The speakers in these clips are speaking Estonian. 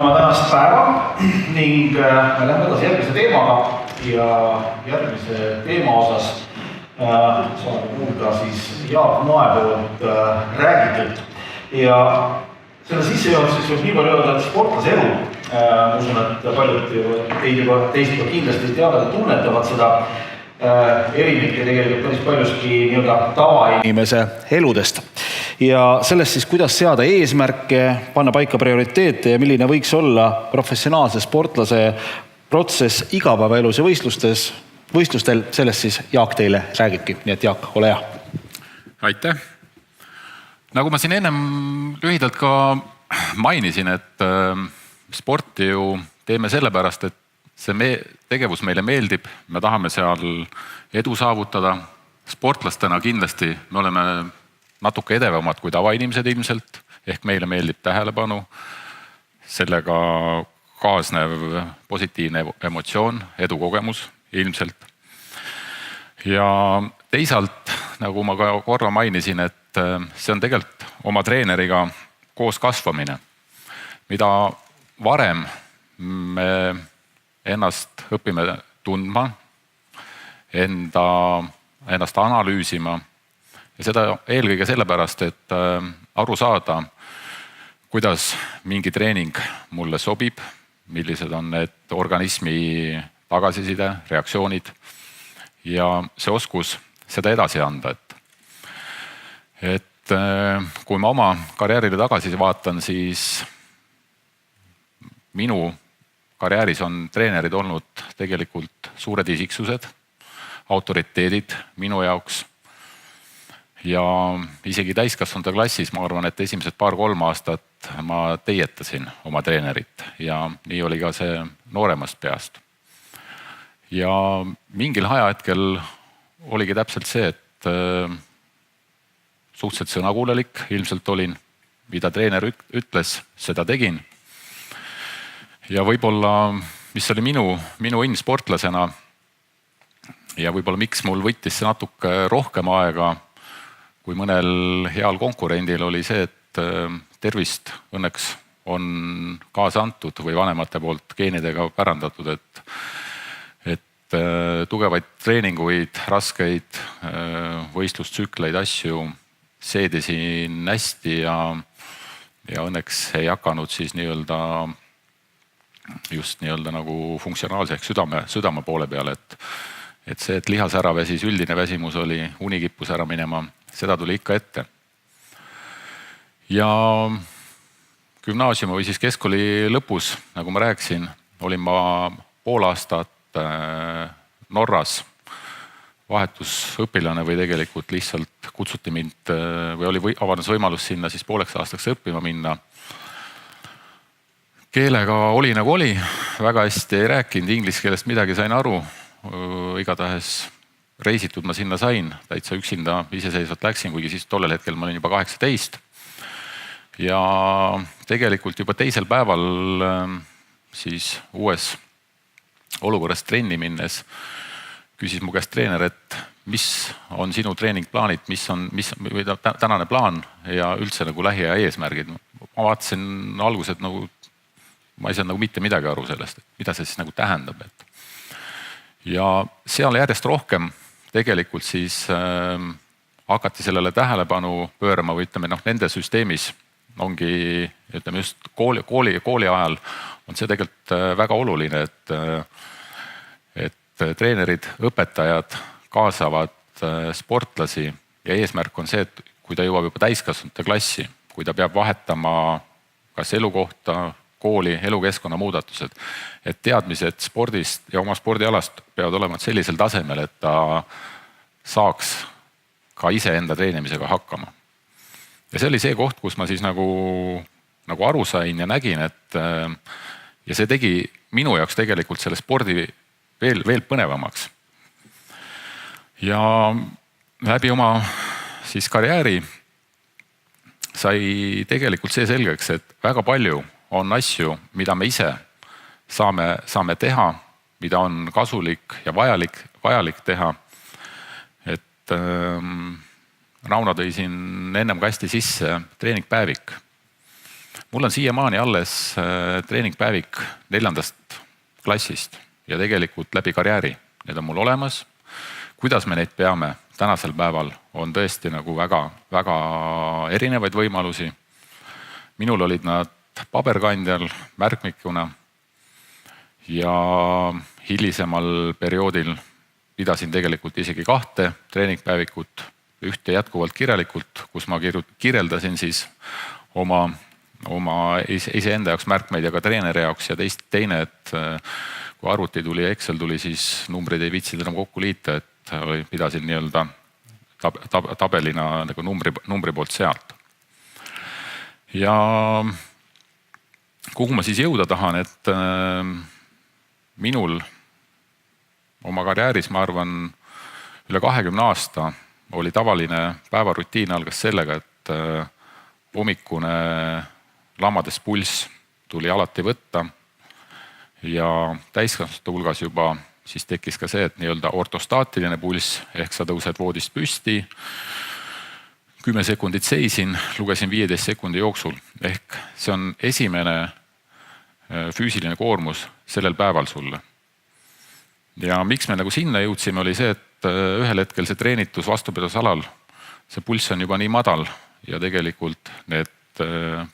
tänast päeva ning me lähme edasi järgmise teemaga ja järgmise teema osas saame kuulda siis Jaak Noe poolt räägitud. Ja selle sissejuhatuses võib nii palju öelda, et sportlase elu, ma usun, et paljud teist juba kindlasti teavad ja tunnetavad seda, erinebki tegelikult päris paljuski nii-öelda tavainimese eludest. Ja sellest siis, kuidas seada eesmärke, panna paika prioriteete ja milline võiks olla professionaalse sportlase protsess igapäevaelus ja võistlustel, sellest siis Jaak teile räägibki. Nii et Jaak, ole hea. Aitäh. Nagu ma siin ennem lühidalt ka mainisin, et sporti ju teeme sellepärast, et see tegevus meile meeldib, me tahame seal edu saavutada. Sportlastena kindlasti me oleme natuke edevamad kui tavainimesed ilmselt, ehk meile meeldib tähelepanu, sellega kaasnev positiivne emotsioon, edukogemus ilmselt. Ja teisalt, nagu ma ka korra mainisin, et see on tegelikult oma treeneriga koos kasvamine, mida varem me ennast õpime tundma, ennast analüüsima ja seda eelkõige sellepärast, et aru saada, kuidas mingi treening mulle sobib, millised on need organismi tagasiside, reaktsioonid ja see oskus seda edasi anda. Et kui ma oma karjäärile tagasi vaatan, siis minu karjääris on treenerid olnud tegelikult suured isiksused, autoriteedid minu jaoks. Ja isegi täiskasvanute klassis ma arvan, et esimesed 2-3 aastat ma teietasin oma treenerit ja nii oli ka see nooremast peast. Ja mingil ajahetkel oligi täpselt see, et suhteliselt sõnakuulelik ilmselt olin, mida treener ütles, seda tegin. Ja võib-olla, mis oli minu õnn sportlasena ja võib-olla miks mul võttis see natuke rohkem aega, kui mõnel heal konkurendil oli see, et tervist õnneks on kaasa antud või vanemate poolt geenidega pärandatud, et tugevaid treeninguid, raskeid võistlustsükleid, asju seedisin hästi ja õnneks ei hakanud siis just nagu funktsionaalse ehk südame poole peale, et see, et lihas ära väsis, üldine väsimus oli, uni kippus ära minema, seda tuli ikka ette. Ja gümnaasiumi või siis keskkooli lõpus, nagu ma rääkisin, olin ma pool aastat Norras vahetusõpilane või tegelikult lihtsalt kutsuti mind või oli avanes võimalus sinna siis pooleks aastaks õppima minna. Keelega oli nagu oli, väga hästi ei rääkinud, inglise keelest midagi sain aru, igatahes reisitud ma sinna sain, täitsa üksinda iseseisvalt läksin, kuigi siis tollel hetkel ma olin juba 18. Ja tegelikult juba teisel päeval siis uues olukorras trenni minnes küsis mu käest treener, et mis on sinu treeningplaanid, mis on tänane plaan ja üldse nagu lähiaja eesmärgid. Ma vaatasin algused nagu, ma ei saanud nagu mitte midagi aru sellest, et mida see siis nagu tähendab. Ja seal järjest rohkem tegelikult siis hakati sellele tähelepanu pöörama või ütleme, nende süsteemis ongi, ütleme just kooli ajal on see tegelikult väga oluline, et treenerid, õpetajad kaasavad sportlasi ja eesmärk on see, et kui ta jõuab juba täiskasvanute klassi, kui ta peab vahetama kas elukohta, kooli, elukeskkonna muudatused, et teadmised spordist ja oma spordialast peavad olema sellisel tasemel, et ta saaks ka iseenda treenimisega hakkama. Ja see oli see koht, kus ma siis nagu aru sain ja nägin, ja see tegi minu jaoks tegelikult selle spordi veel põnevamaks. Ja läbi oma siis karjääri sai tegelikult see selgeks, et väga palju on asju, mida me ise saame teha, mida on kasulik ja vajalik teha. Et Rauno tõi siin ennem ka hästi sisse treeningpäevik. mul on siiamaani alles treeningpäevik 4. klassist ja tegelikult läbi karjääri. Need on mul olemas. Kuidas me neid peame tänasel päeval on tõesti nagu väga erinevaid võimalusi. Minul olid nad paberkandjal märkmikuna ja hilisemal perioodil pidasin tegelikult isegi 2 treeningpäevikut, ühte jätkuvalt kirjalikult, kus ma kirjeldasin siis oma iseenda jaoks märkmeid ja ka treeneri jaoks ja teine, et kui arvuti tuli ja Excel tuli, siis numbrid ei viitsinud enam kokku liita, et pidasin nii-öelda tabelina nagu numbri poolt sealt. Ja kuhu ma siis jõuda tahan, et minul oma karjääris, ma arvan, üle 20 aasta oli tavaline päevarutiin algas sellega, et hommikune lamades pulss tuli alati võtta ja täiskasvanute hulgas juba siis tekkis ka see, et nii-öelda ortostaatiline pulss ehk sa tõused voodist püsti, 10 sekundit seisin, lugesin 15 sekundi jooksul ehk see on esimene füüsiline koormus sellel päeval sulle. Ja miks me nagu sinna jõudsime, oli see, et ühel hetkel see treenitus vastupidasalal, see pulss on juba nii madal ja tegelikult need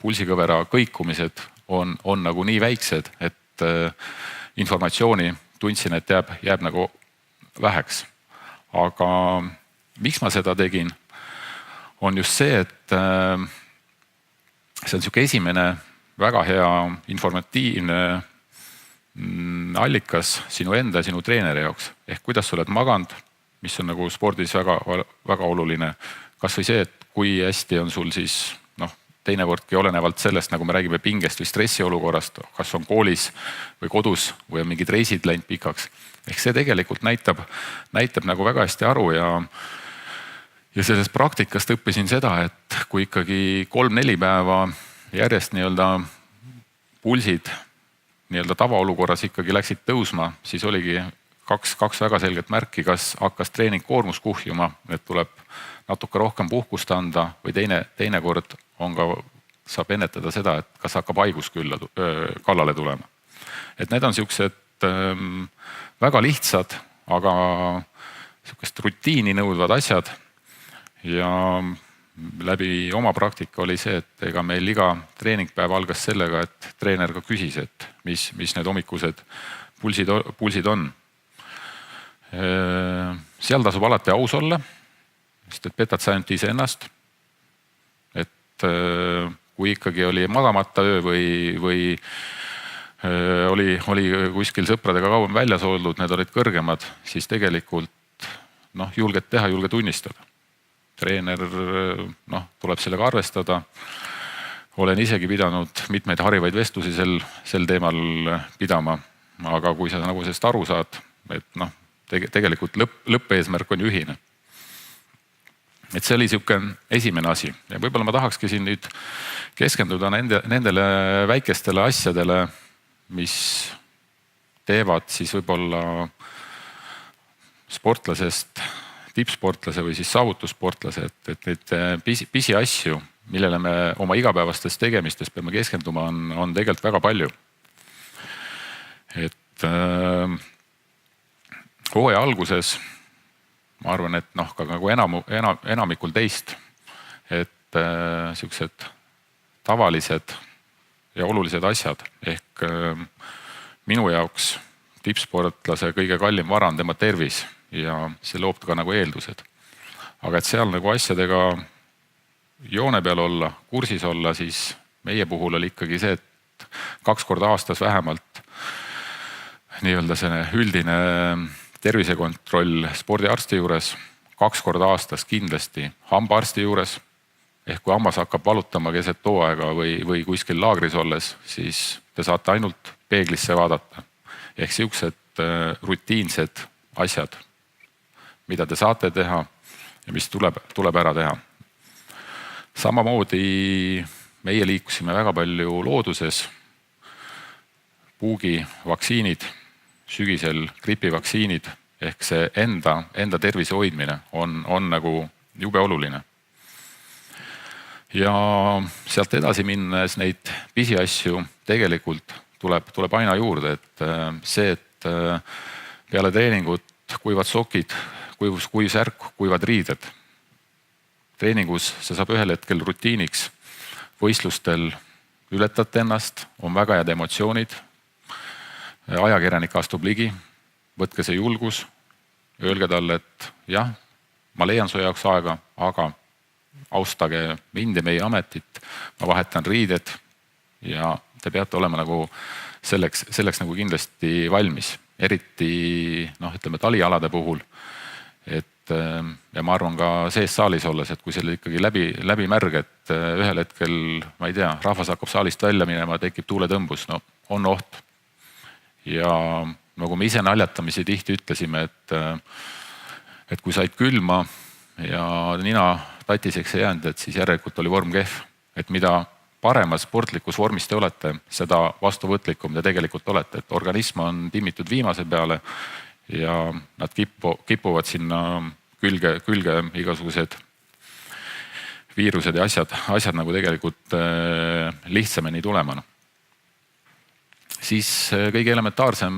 pulsikõvera kõikumised on nagu nii väiksed, et informatsiooni tundsin, et jääb nagu väheks. Aga miks ma seda tegin, on just see, et see on siuke esimene väga hea informatiivne allikas sinu enda ja sinu treeneri jaoks. Ehk kuidas sa oled maganud, mis on nagu spordis väga oluline. Kas või see, et kui hästi on sul siis teinekordki olenevalt sellest, nagu me räägime pingest või stressi olukorrast, kas on koolis või kodus või on mingid reisid läinud pikaks. Ehk see tegelikult näitab nagu väga hästi aru ja sellest praktikast õppisin seda, et kui ikkagi 3-4 päeva järjest nii-öelda pulsid nii-öelda tavaolukorras ikkagi läksid tõusma, siis oligi kaks väga selget märki, kas hakkas treeningkoormus kuhjuma, et tuleb natuke rohkem puhkust anda või teinekord saab ennetada seda, et kas hakkab haigus kallale tulema. Et need on siuksed väga lihtsad, aga siukest rutiini nõudvad asjad ja läbi oma praktika oli see, et ega meil iga treeningpäev algas sellega, et treener ka küsis, et mis need hommikused pulsid on. Seal tasub alati aus olla, sest et petad sa ainult iseennast. Et kui ikkagi oli magamata öö või oli kuskil sõpradega kauem väljas oldud, need olid kõrgemad, siis tegelikult julged teha, julge tunnistada. Treener tuleb sellega arvestada. Olen isegi pidanud mitmeid harivaid vestlusi sel teemal pidama, aga kui sa nagu sellest aru saad, et tegelikult lõppeesmärk on ju ühine. Et see oli siuke esimene asi ja võib-olla ma tahakski siin nüüd keskenduda nendele väikestele asjadele, mis teevad siis võib-olla sportlasest tippsportlase või siis saavutussportlase, et neid pisi asju, millele me oma igapäevastes tegemistes peame keskenduma, on tegelikult väga palju. Et hooaja alguses ma arvan, et ka nagu enamikul teist, et siuksed tavalised ja olulised asjad ehk minu jaoks tippsportlase kõige kallim vara on tema tervis ja see loob ka nagu eeldused. Aga et seal nagu asjadega joone peal olla, kursis olla, siis meie puhul oli ikkagi see, et 2 korda aastas vähemalt nii-öelda see üldine tervisekontroll spordiarsti juures, 2 korda aastas kindlasti hambaarsti juures. Ehk kui hammas hakkab valutama keset hooaega või kuskil laagris olles, siis te saate ainult peeglisse vaadata. Ehk siuksed rutiinsed asjad, mida te saate teha ja mis tuleb ära teha. Samamoodi meie liikusime väga palju looduses, puugivaktsiinid, sügisel gripivaktsiinid ehk see enda tervise hoidmine on nagu jube oluline. ja sealt edasi minnes neid pisiasju tegelikult tuleb aina juurde, et see, et peale treeningut kuivad sokid, kuiv särk, kuivad riided. Treeningus see saab ühel hetkel rutiiniks, võistlustel ületate ennast, on väga head emotsioonid. Ajakirjanik astub ligi, võtke see julgus, öelge talle, et jah, ma leian su jaoks aega, aga austage mind ja meie ametit, ma vahetan riided ja te peate olema nagu selleks nagu kindlasti valmis, eriti ütleme talialade puhul. Ja ma arvan ka sees saalis olles, et kui selle ikkagi läbi märg, et ühel hetkel, ma ei tea, rahvas hakkab saalist välja minema, tekib tuuletõmbus, no on oht. Ja nagu me ise naljatamisi tihti ütlesime, et kui said külma ja nina tatiseks ei jäänud, et siis järelikult oli vorm kehv. Et mida paremas sportlikus vormis te olete, seda vastuvõtlikum te tegelikult olete. Et organism on timmitud viimase peale ja nad kipuvad sinna külge igasugused viirused ja asjad nagu tegelikult lihtsamini tulema. Siis kõige elementaarsem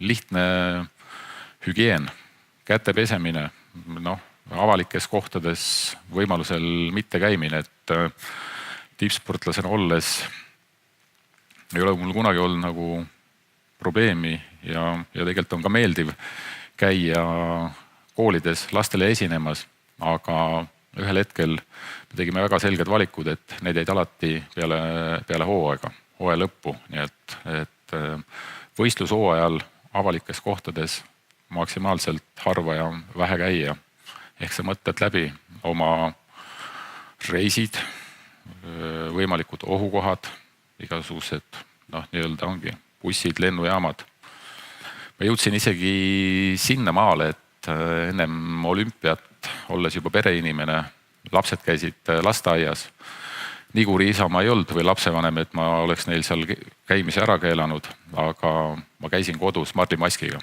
lihtne hügieen, käte pesemine, avalikes kohtades võimalusel mitte käimine, et tippsportlasena olles ei ole mul kunagi olnud nagu probleemi ja tegelikult on ka meeldiv käia koolides lastele esinemas, aga ühel hetkel me tegime väga selged valikud, et need jäid alati peale hooaja lõppu, nii et võistlushooajal avalikes kohtades maksimaalselt harva ja vähe käia. Ehk sa mõtled läbi oma reisid, võimalikud ohukohad, igasugused, nii-öelda ongi bussid, lennujaamad. Ma jõudsin isegi sinna maale, et ennem olümpiat, olles juba pereinimene, lapsed käisid lasteaias. Nii kui Isamaa ei olnud või lapsevanem, et ma oleks neil seal käimise ära keelanud, aga ma käisin kodus mardimaskiga.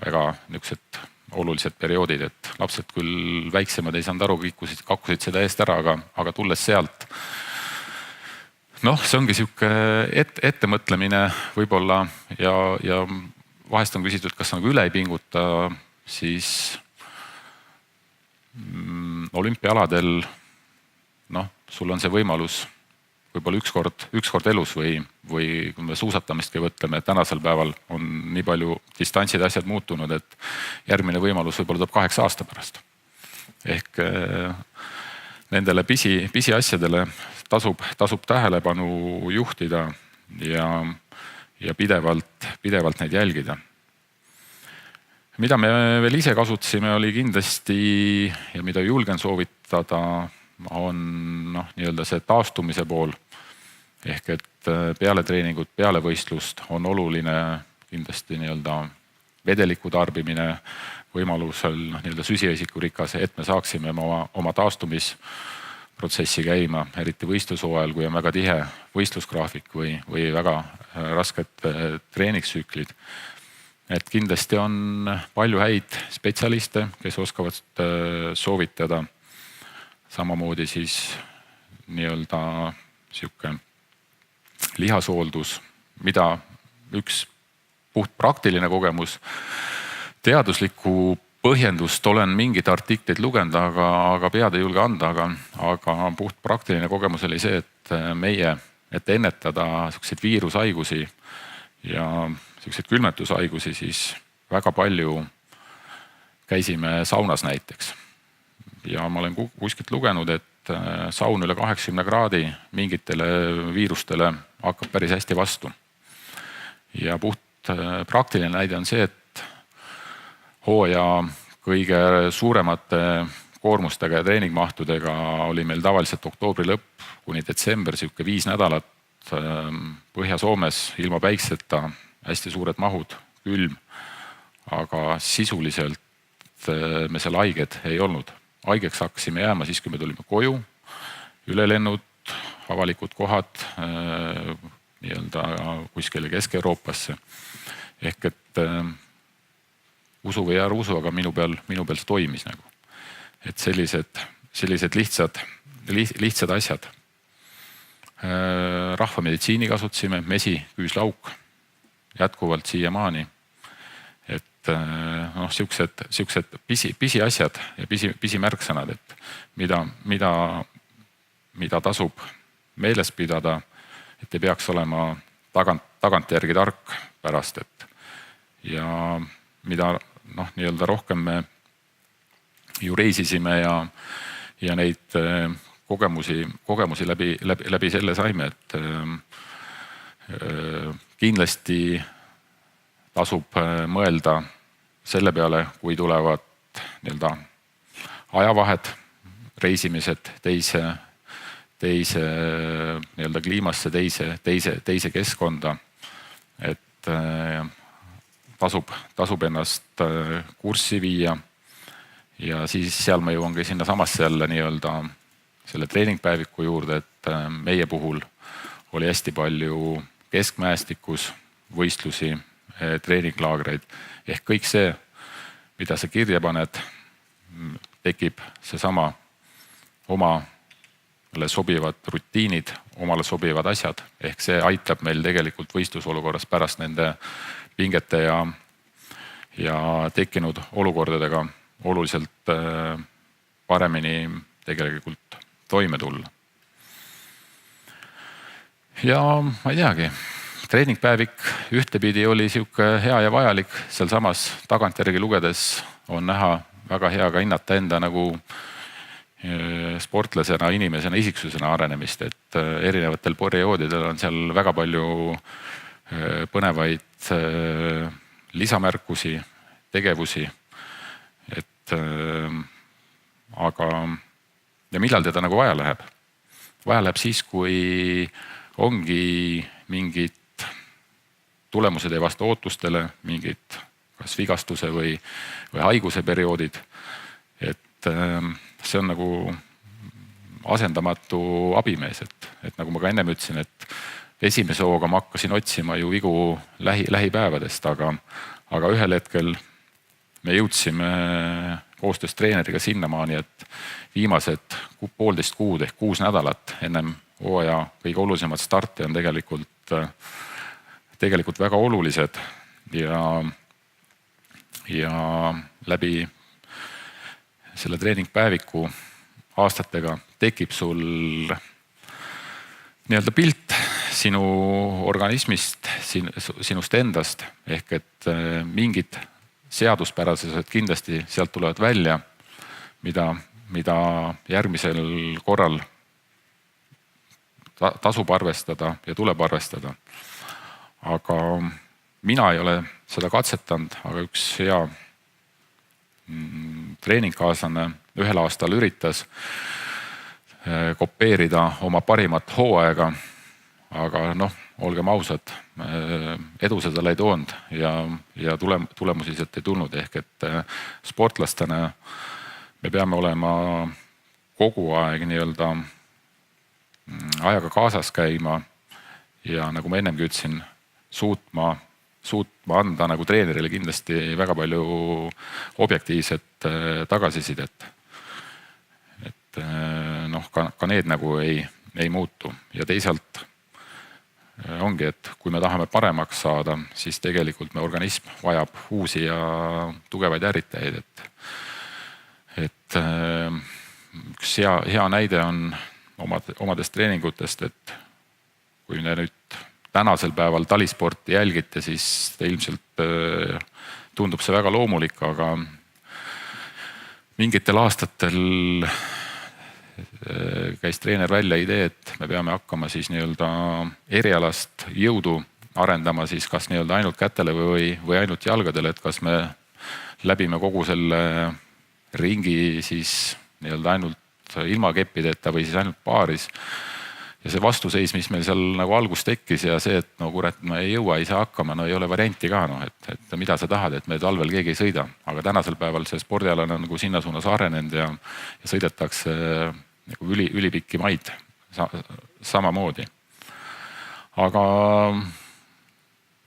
Väga niisugused olulised perioodid, et lapsed küll väiksemad ei saanud aru, kakkusid seda eest ära, aga tulles sealt, see ongi sihuke ettemõtlemine võib-olla ja vahest on küsitud, kas nagu üle ei pinguta, siis olümpiaaladel sul on see võimalus võib-olla ükskord elus või kui me suusatamistki võtleme, et tänasel päeval on nii palju distantsid asjad muutunud, et järgmine võimalus võib-olla tuleb 8 aasta pärast. Ehk nendele pisiasjadele tasub tähelepanu juhtida ja pidevalt neid jälgida. Mida me veel ise kasutasime, oli kindlasti ja mida julgen soovitada, on nii-öelda see taastumise pool. Ehk et peale treeningut, peale võistlust on oluline kindlasti nii-öelda vedeliku tarbimine, võimalusel nii-öelda süsivesikurikkas, et me saaksime oma taastumisprotsessi käima, eriti võistlushooajal, kui on väga tihe võistlusgraafik või väga rasked treeningstsüklid. Et kindlasti on palju häid spetsialiste, kes oskavad soovitada. Samamoodi siis nii-öelda sihuke lihashooldus, mida üks puht praktiline kogemus, teaduslikku põhjendust olen mingid artiklid lugenud, aga pead ei julge anda, aga puht praktiline kogemus oli see, et ennetada selliseid viirushaigusi ja selliseid külmetushaigusi, siis väga palju käisime saunas näiteks. Ja ma olen kuskilt lugenud, et saun üle 80 kraadi mingitele viirustele hakkab päris hästi vastu. Ja puht praktiline näide on see, et hooaja kõige suuremate koormustega ja treeningmahtudega oli meil tavaliselt oktoobri lõpp kuni detsember, sihuke 5 nädalat Põhja-Soomes ilma päikseta, hästi suured mahud, külm, aga sisuliselt me seal haiged ei olnud. Haigeks hakkasime jääma siis, kui me tulime koju, ülelennud, avalikud kohad, nii-öelda kuskile Kesk-Euroopasse. Ehk et usu või ära usu, aga minu peal see toimis nagu. Et sellised lihtsad lihtsad asjad. Rahvameditsiini kasutasime, mesi, küüslauk, jätkuvalt siiamaani. Et noh, siuksed pisiasjad ja pisimärksõnad, et mida tasub meeles pidada, et ei peaks olema tagantjärgi tark pärast, et ja mida noh, nii-öelda rohkem me ju reisisime ja neid kogemusi läbi selle saime, et kindlasti tasub mõelda selle peale, kui tulevad nii-öelda ajavahed, reisimised teise nii-öelda kliimasse, teise keskkonda, et tasub ennast kurssi viia ja siis seal ma jõuangi sinna samasse jälle nii-öelda selle treeningpäeviku juurde, et meie puhul oli hästi palju keskmäestikus võistlusi, treeninglaagreid ehk kõik see, mida sa kirja paned, tekib seesama omale sobivad rutiinid, omale sobivad asjad ehk see aitab meil tegelikult võistlusolukorras pärast nende pingete ja tekkinud olukordadega oluliselt paremini tegelikult toime tulla. Ja ma ei teagi, treeningpäevik ühtepidi oli sihuke hea ja vajalik, seal samas tagantjärgi lugedes on näha väga hea ka hinnata enda nagu sportlasena, inimesena, isiksusena arenemist, et erinevatel perioodidel on seal väga palju põnevaid lisamärkusi, tegevusi, et aga ja millal teda nagu vaja läheb? Vaja läheb siis, kui ongi mingid tulemused ei vasta ootustele, mingid kas vigastuse või haiguse perioodid. Et see on nagu asendamatu abimees, et nagu ma ka ennem ütlesin, et esimese hooga ma hakkasin otsima ju vigu lähipäevadest, aga ühel hetkel me jõudsime koostöös treeneriga sinnamaani, et viimased 1,5 kuud ehk 6 nädalat ennem hooaja kõige olulisemad starti on tegelikult väga olulised ja läbi selle treeningpäeviku aastatega tekib sul nii-öelda pilt sinu organismist, sinust endast ehk et mingid seaduspärasused kindlasti sealt tulevad välja, mida järgmisel korral tasub arvestada ja tuleb arvestada. Aga mina ei ole seda katsetanud, aga üks hea treeningkaaslane ühel aastal üritas kopeerida oma parimat hooaega, aga noh, olgem ausad, edu seda ei toonud ja tulemusi sealt ei tulnud, ehk et sportlastena me peame olema kogu aeg nii-öelda ajaga kaasas käima ja nagu ma ennemgi ütlesin, suutma anda nagu treenerile kindlasti väga palju objektiivset tagasisidet. Et noh, ka need nagu ei muutu ja teisalt ongi, et kui me tahame paremaks saada, siis tegelikult me organism vajab uusi ja tugevaid ärritajaid, et üks hea näide on omadest treeningutest, et kui te nüüd tänasel päeval talisporti jälgite, siis ilmselt tundub see väga loomulik, aga mingitel aastatel käis treener välja idee, et me peame hakkama siis nii-öelda erialast jõudu arendama siis kas nii-öelda ainult kätele või ainult jalgadele, et kas me läbime kogu selle ringi siis nii-öelda ainult ilma keppideta või siis ainult paaris. Ja see vastuseis, mis meil seal nagu algus tekkis ja see, et no kurat, ma ei jõua, ei saa hakkama, no ei ole varianti ka, noh, et mida sa tahad, et me talvel keegi ei sõida. Aga tänasel päeval see spordiala on nagu sinna suunas arenenud ja sõidetakse nagu ülipikki maid samamoodi. Aga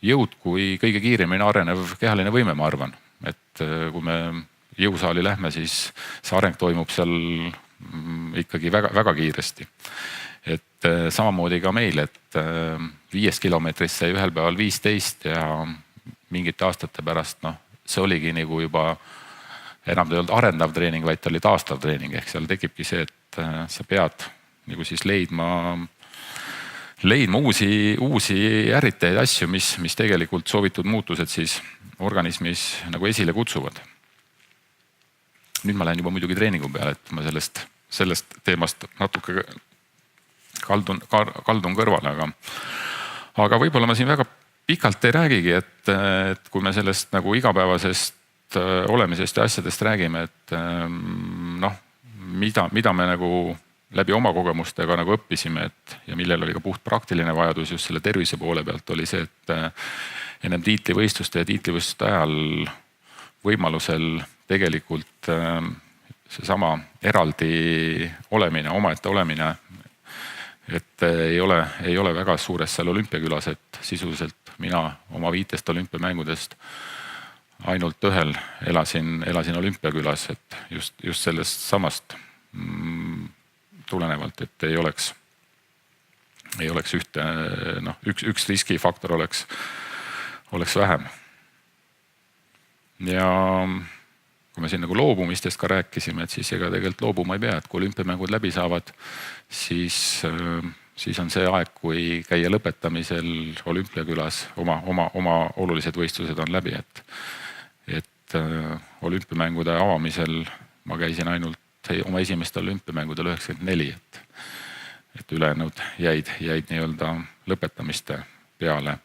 jõud kui kõige kiiremini arenev kehaline võime, ma arvan, et kui me jõusaali lähme, siis see areng toimub seal ikkagi väga, väga kiiresti. Et samamoodi ka meil, et 5 kilomeetrist sai ühel päeval 15 ja mingite aastate pärast, see oligi nagu juba enam ei olnud arendav treening, vaid ta oli taastav treening. Ehk seal tekibki see, et sa pead nagu siis leidma uusi ärriteid asju, mis tegelikult soovitud muutused siis organismis nagu esile kutsuvad. Nüüd ma lähen juba muidugi treeningu peale, et ma sellest teemast natuke kaldun kõrvale, aga võib-olla ma siin väga pikalt ei räägigi, et kui me sellest nagu igapäevasest olemisest ja asjadest räägime, et mida me nagu läbi oma kogemustega nagu õppisime, ja millel oli ka puht praktiline vajadus just selle tervise poole pealt, oli see, et ennem tiitlivõistluste ja tiitlivõistluste ajal võimalusel tegelikult seesama eraldi olemine, omaette olemine, et ei ole väga suures seal olümpiakülas, et sisuliselt mina oma 5 olümpiamängudest ainult ühel elasin olümpiakülas, et just sellest samast tulenevalt, et ei oleks üks riskifaktor oleks vähem. Ja kui me siin nagu loobumistest ka rääkisime, et siis ega tegelikult loobuma ei pea, et kui olümpiamängud läbi saavad, siis on see aeg, kui käia lõpetamisel olümpiakülas, oma olulised võistlused on läbi, et olümpiamängude avamisel ma käisin ainult oma esimestel olümpiamängudel 94, et ülejäänud jäid nii-öelda lõpetamiste peale.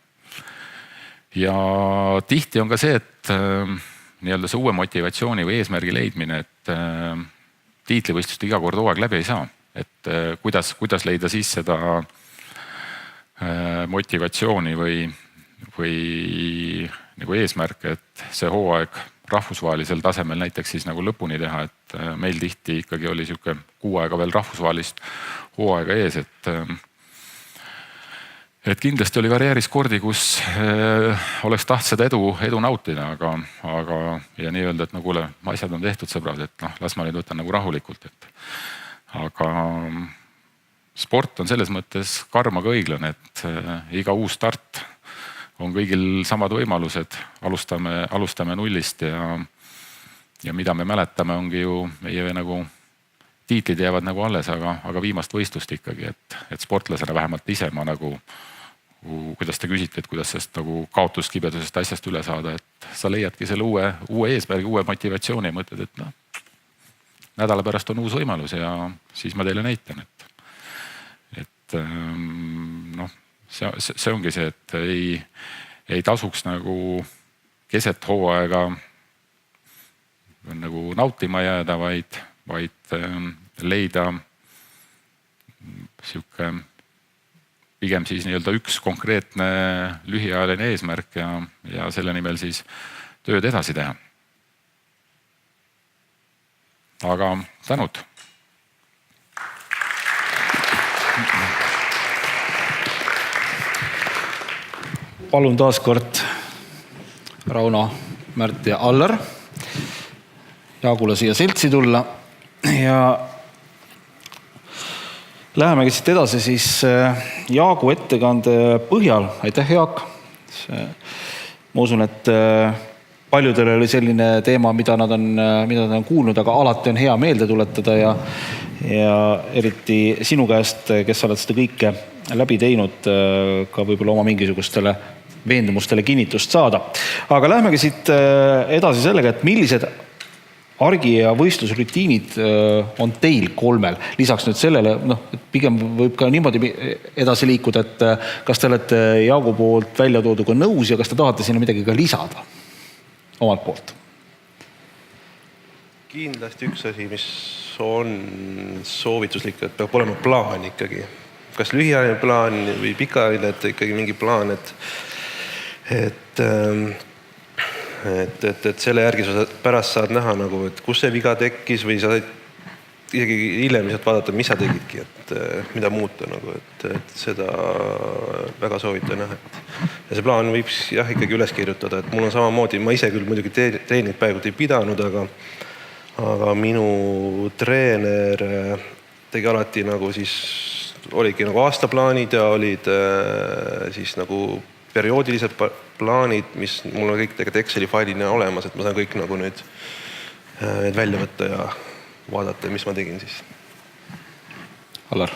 Ja tihti on ka see, et nii-öelda see uue motivatsiooni või eesmärgi leidmine, et tiitlivõistluste iga kord hooaeg läbi ei saa. Et kuidas leida siis seda motivatsiooni või nagu eesmärke, et see hooaeg rahvusvahelisel tasemel näiteks siis nagu lõpuni teha, et meil tihti ikkagi oli siuke 6 aega veel rahvusvahelist hooaega ees, et kindlasti oli karjääriskordi, kus oleks taht seda edu nautida, aga ja nii-öelda, et no kuule, asjad on tehtud, sõbrad, et las ma nüüd võtan nagu rahulikult, aga sport on selles mõttes karm, aga õiglane, et iga uus start on kõigil samad võimalused, alustame nullist ja mida me mäletame, ongi ju meie nagu tiitlid jäävad nagu alles, aga viimast võistlust ikkagi, et sportlasena vähemalt ise ma nagu, kuidas te küsite, et kuidas sellest nagu kaotuskibedusest asjast üle saada, et sa leiadki selle uue eesmärgi, uue motivatsiooni ja mõtled, et nädala pärast on uus võimalus ja siis ma teile näitan, et see ongi see, et ei tasuks nagu keset hooaega nagu nautima jääda, vaid leida siuke pigem siis nii-öelda üks konkreetne lühiajaline eesmärk ja selle nimel siis tööd edasi teha. Aga tänud. Palun taas kord Rauno, Märt ja Allar Jaagule siia seltsi tulla ja lähemegi siit edasi siis Jaagu ettekande põhjal. Aitäh, Jaak! Ma usun, et paljudel oli selline teema, mida nad on kuulnud, aga alati on hea meelde tuletada ja eriti sinu käest, kes sa oled seda kõike läbi teinud, ka võib-olla oma mingisugustele veendumustele kinnitust saada. Aga lähmegi siit edasi sellega, et millised argi- ja võistlusrutiinid on teil kolmel. Lisaks nüüd sellele, pigem võib ka niimoodi edasi liikuda, et kas te olete Jaagu poolt välja tooduga nõus ja kas te tahate sinna midagi ka lisada omalt poolt? Kindlasti üks asi, mis on soovituslik, et peab olema plaan ikkagi. Kas lühiajaline plaan või pikaajaline, et ikkagi mingi plaan, et selle järgi sa pärast saad näha, nagu, et kus see viga tekkis või sa said isegi hiljem lihtsalt vaadata, mis sa tegidki, et mida muuta, nagu, et seda väga soovitan näha. Ja see plaan võib ikkagi üles kirjutada, et mul on samamoodi, ma ise küll muidugi treening päevalt ei pidanud, aga minu treener tegi alati nagu siis, oligi nagu aastaplaanid ja olid siis nagu perioodilised plaanid, mis mul on kõik tegelikult Exceli failina olemas, et ma saan kõik nagu nüüd need välja võtta ja vaadata, mis ma tegin siis. Allar.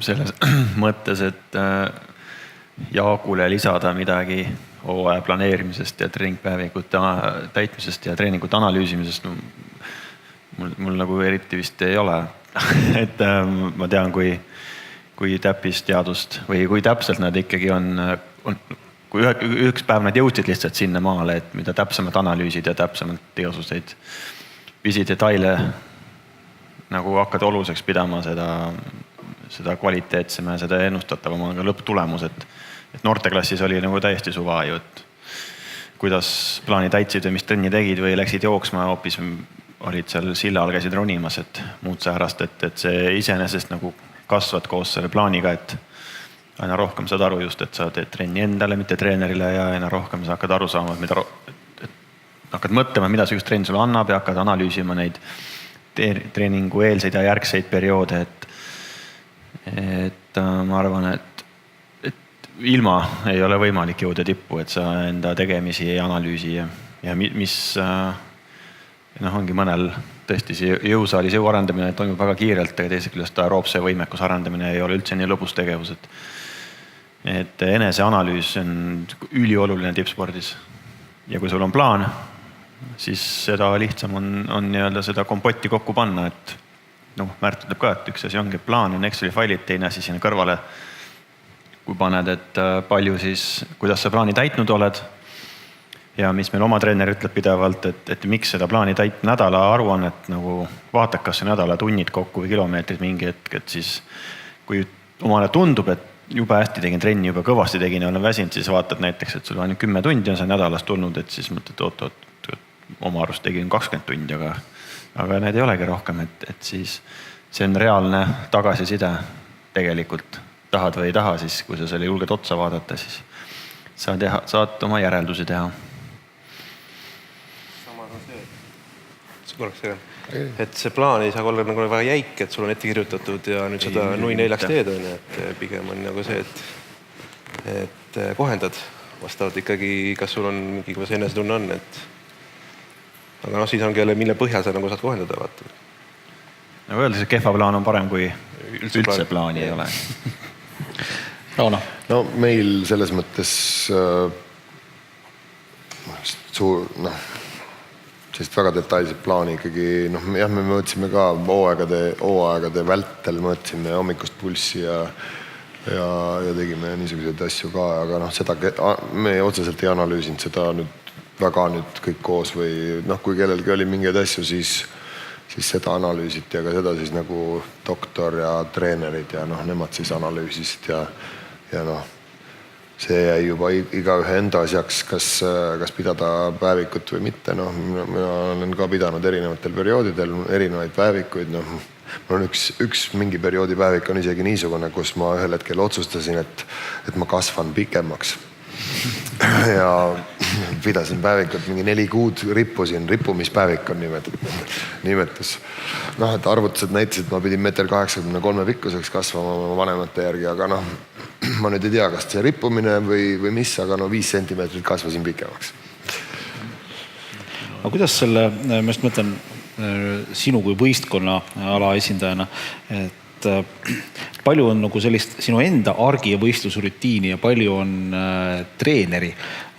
Selles mõttes, et Jaagule lisada midagi hooaja planeerimisest ja treeningpäevikute täitmisest ja treeningute analüüsimisest, mul nagu eriti vist ei ole. Et ma tean, kui täppisteadust või kui täpselt nad ikkagi on kui üks päev nad jõudsid lihtsalt sinna maale, et mida täpsemalt analüüsid ja täpsemalt igasuguseid pisidetaile nagu hakkad oluliseks pidama seda kvaliteetsema ja seda ennustatavama lõpptulemus, et noorteklassis oli nagu täiesti suva ju, et kuidas plaani täitsid või mis trenni tegid või läksid jooksma, hoopis olid seal silla all, käisid ronimas, et muud säärast, et see iseenesest nagu kasvad koos selle plaaniga, et aina rohkem saad aru just, et sa teed trenni endale, mitte treenerile ja aina rohkem sa hakkad aru saama, hakkad mõtlema, mida see just trenn sulle annab ja hakkad analüüsima neid treeningu eelseid ja järgseid perioode, et ma arvan, et ilma ei ole võimalik jõuda tippu, et sa enda tegemisi ei analüüsi ja mis ongi mõnel tõesti see jõusaalis jõu arendamine toimub väga kiirelt, aga teisest küljest aeroobse võimekuse arendamine ei ole üldse nii lõbus tegevus, et eneseanalüüs on ülioluline tippspordis ja kui sul on plaan, siis seda lihtsam on nii-öelda seda kompotti kokku panna, et Märt ütleb ka, et üks asi ongi plaan on Exceli failid, teine asi sinna kõrvale, kui paned, et palju siis, kuidas sa plaani täitnud oled ja mis meil oma treener ütleb pidevalt, et miks seda plaani nädala aruannet nagu vaatad, kas see nädala tunnid kokku või kilomeetrid mingi hetk, et siis kui omale tundub, et jube hästi tegin trenni, juba kõvasti tegin ja olen väsinud, siis vaatad näiteks, et sul on 10 tundi on see nädalas tulnud, et siis mõtled, oot, oma arust tegin 20 tundi, aga need ei olegi rohkem, et siis see on reaalne tagasiside tegelikult. Tahad või ei taha, siis kui sa selle julged otsa vaadata, siis saad oma järeldusi teha. Samas on see, et see plaan ei saa olla nagu väga jäik, et sul on ette kirjutatud ja nüüd seda nui neljaks teed on, et pigem on nagu see, et kohendad vastavalt ikkagi, kas sul on mingi, kuidas enesetunne on, et aga siis ongi jälle, mille põhjal sa nagu saad kohendada, vaata. Nagu öeldes, et kehva plaan on parem, kui üldse plaani ei ole. Rauno. No meil selles mõttes sellist väga detailset plaani ikkagi, jah, me mõõtsime ka hooaegade vältel, mõõtsime hommikust pulssi ja tegime niisuguseid asju ka, aga seda me otseselt ei analüüsinud seda nüüd väga nüüd kõik koos või kui kellelgi oli mingeid asju, siis seda analüüsiti, aga seda siis nagu doktor ja treenerid ja nemad siis analüüsisid ja see jäi juba igaühe enda asjaks, kas pidada päevikut või mitte. Mina olen ka pidanud erinevatel perioodidel erinevaid päevikuid. Mul on üks mingi perioodi päevik on isegi niisugune, kus ma ühel hetkel otsustasin, et ma kasvan pikemaks. Ja pidasin päevikut mingi 4 kuud rippusin, rippumispäevik on nimetus. Et arvutused näitasid, et ma pidin 1,83 m pikkuseks kasvama oma vanemate järgi, aga ma nüüd ei tea, kas see rippumine või mis, aga 5 sentimeetrit kasvasin pikemaks. Aga kuidas selle, ma just mõtlen sinu kui võistkonna ala esindajana, et palju on nagu sellist sinu enda argi- ja võistlusrutiini ja palju on treeneri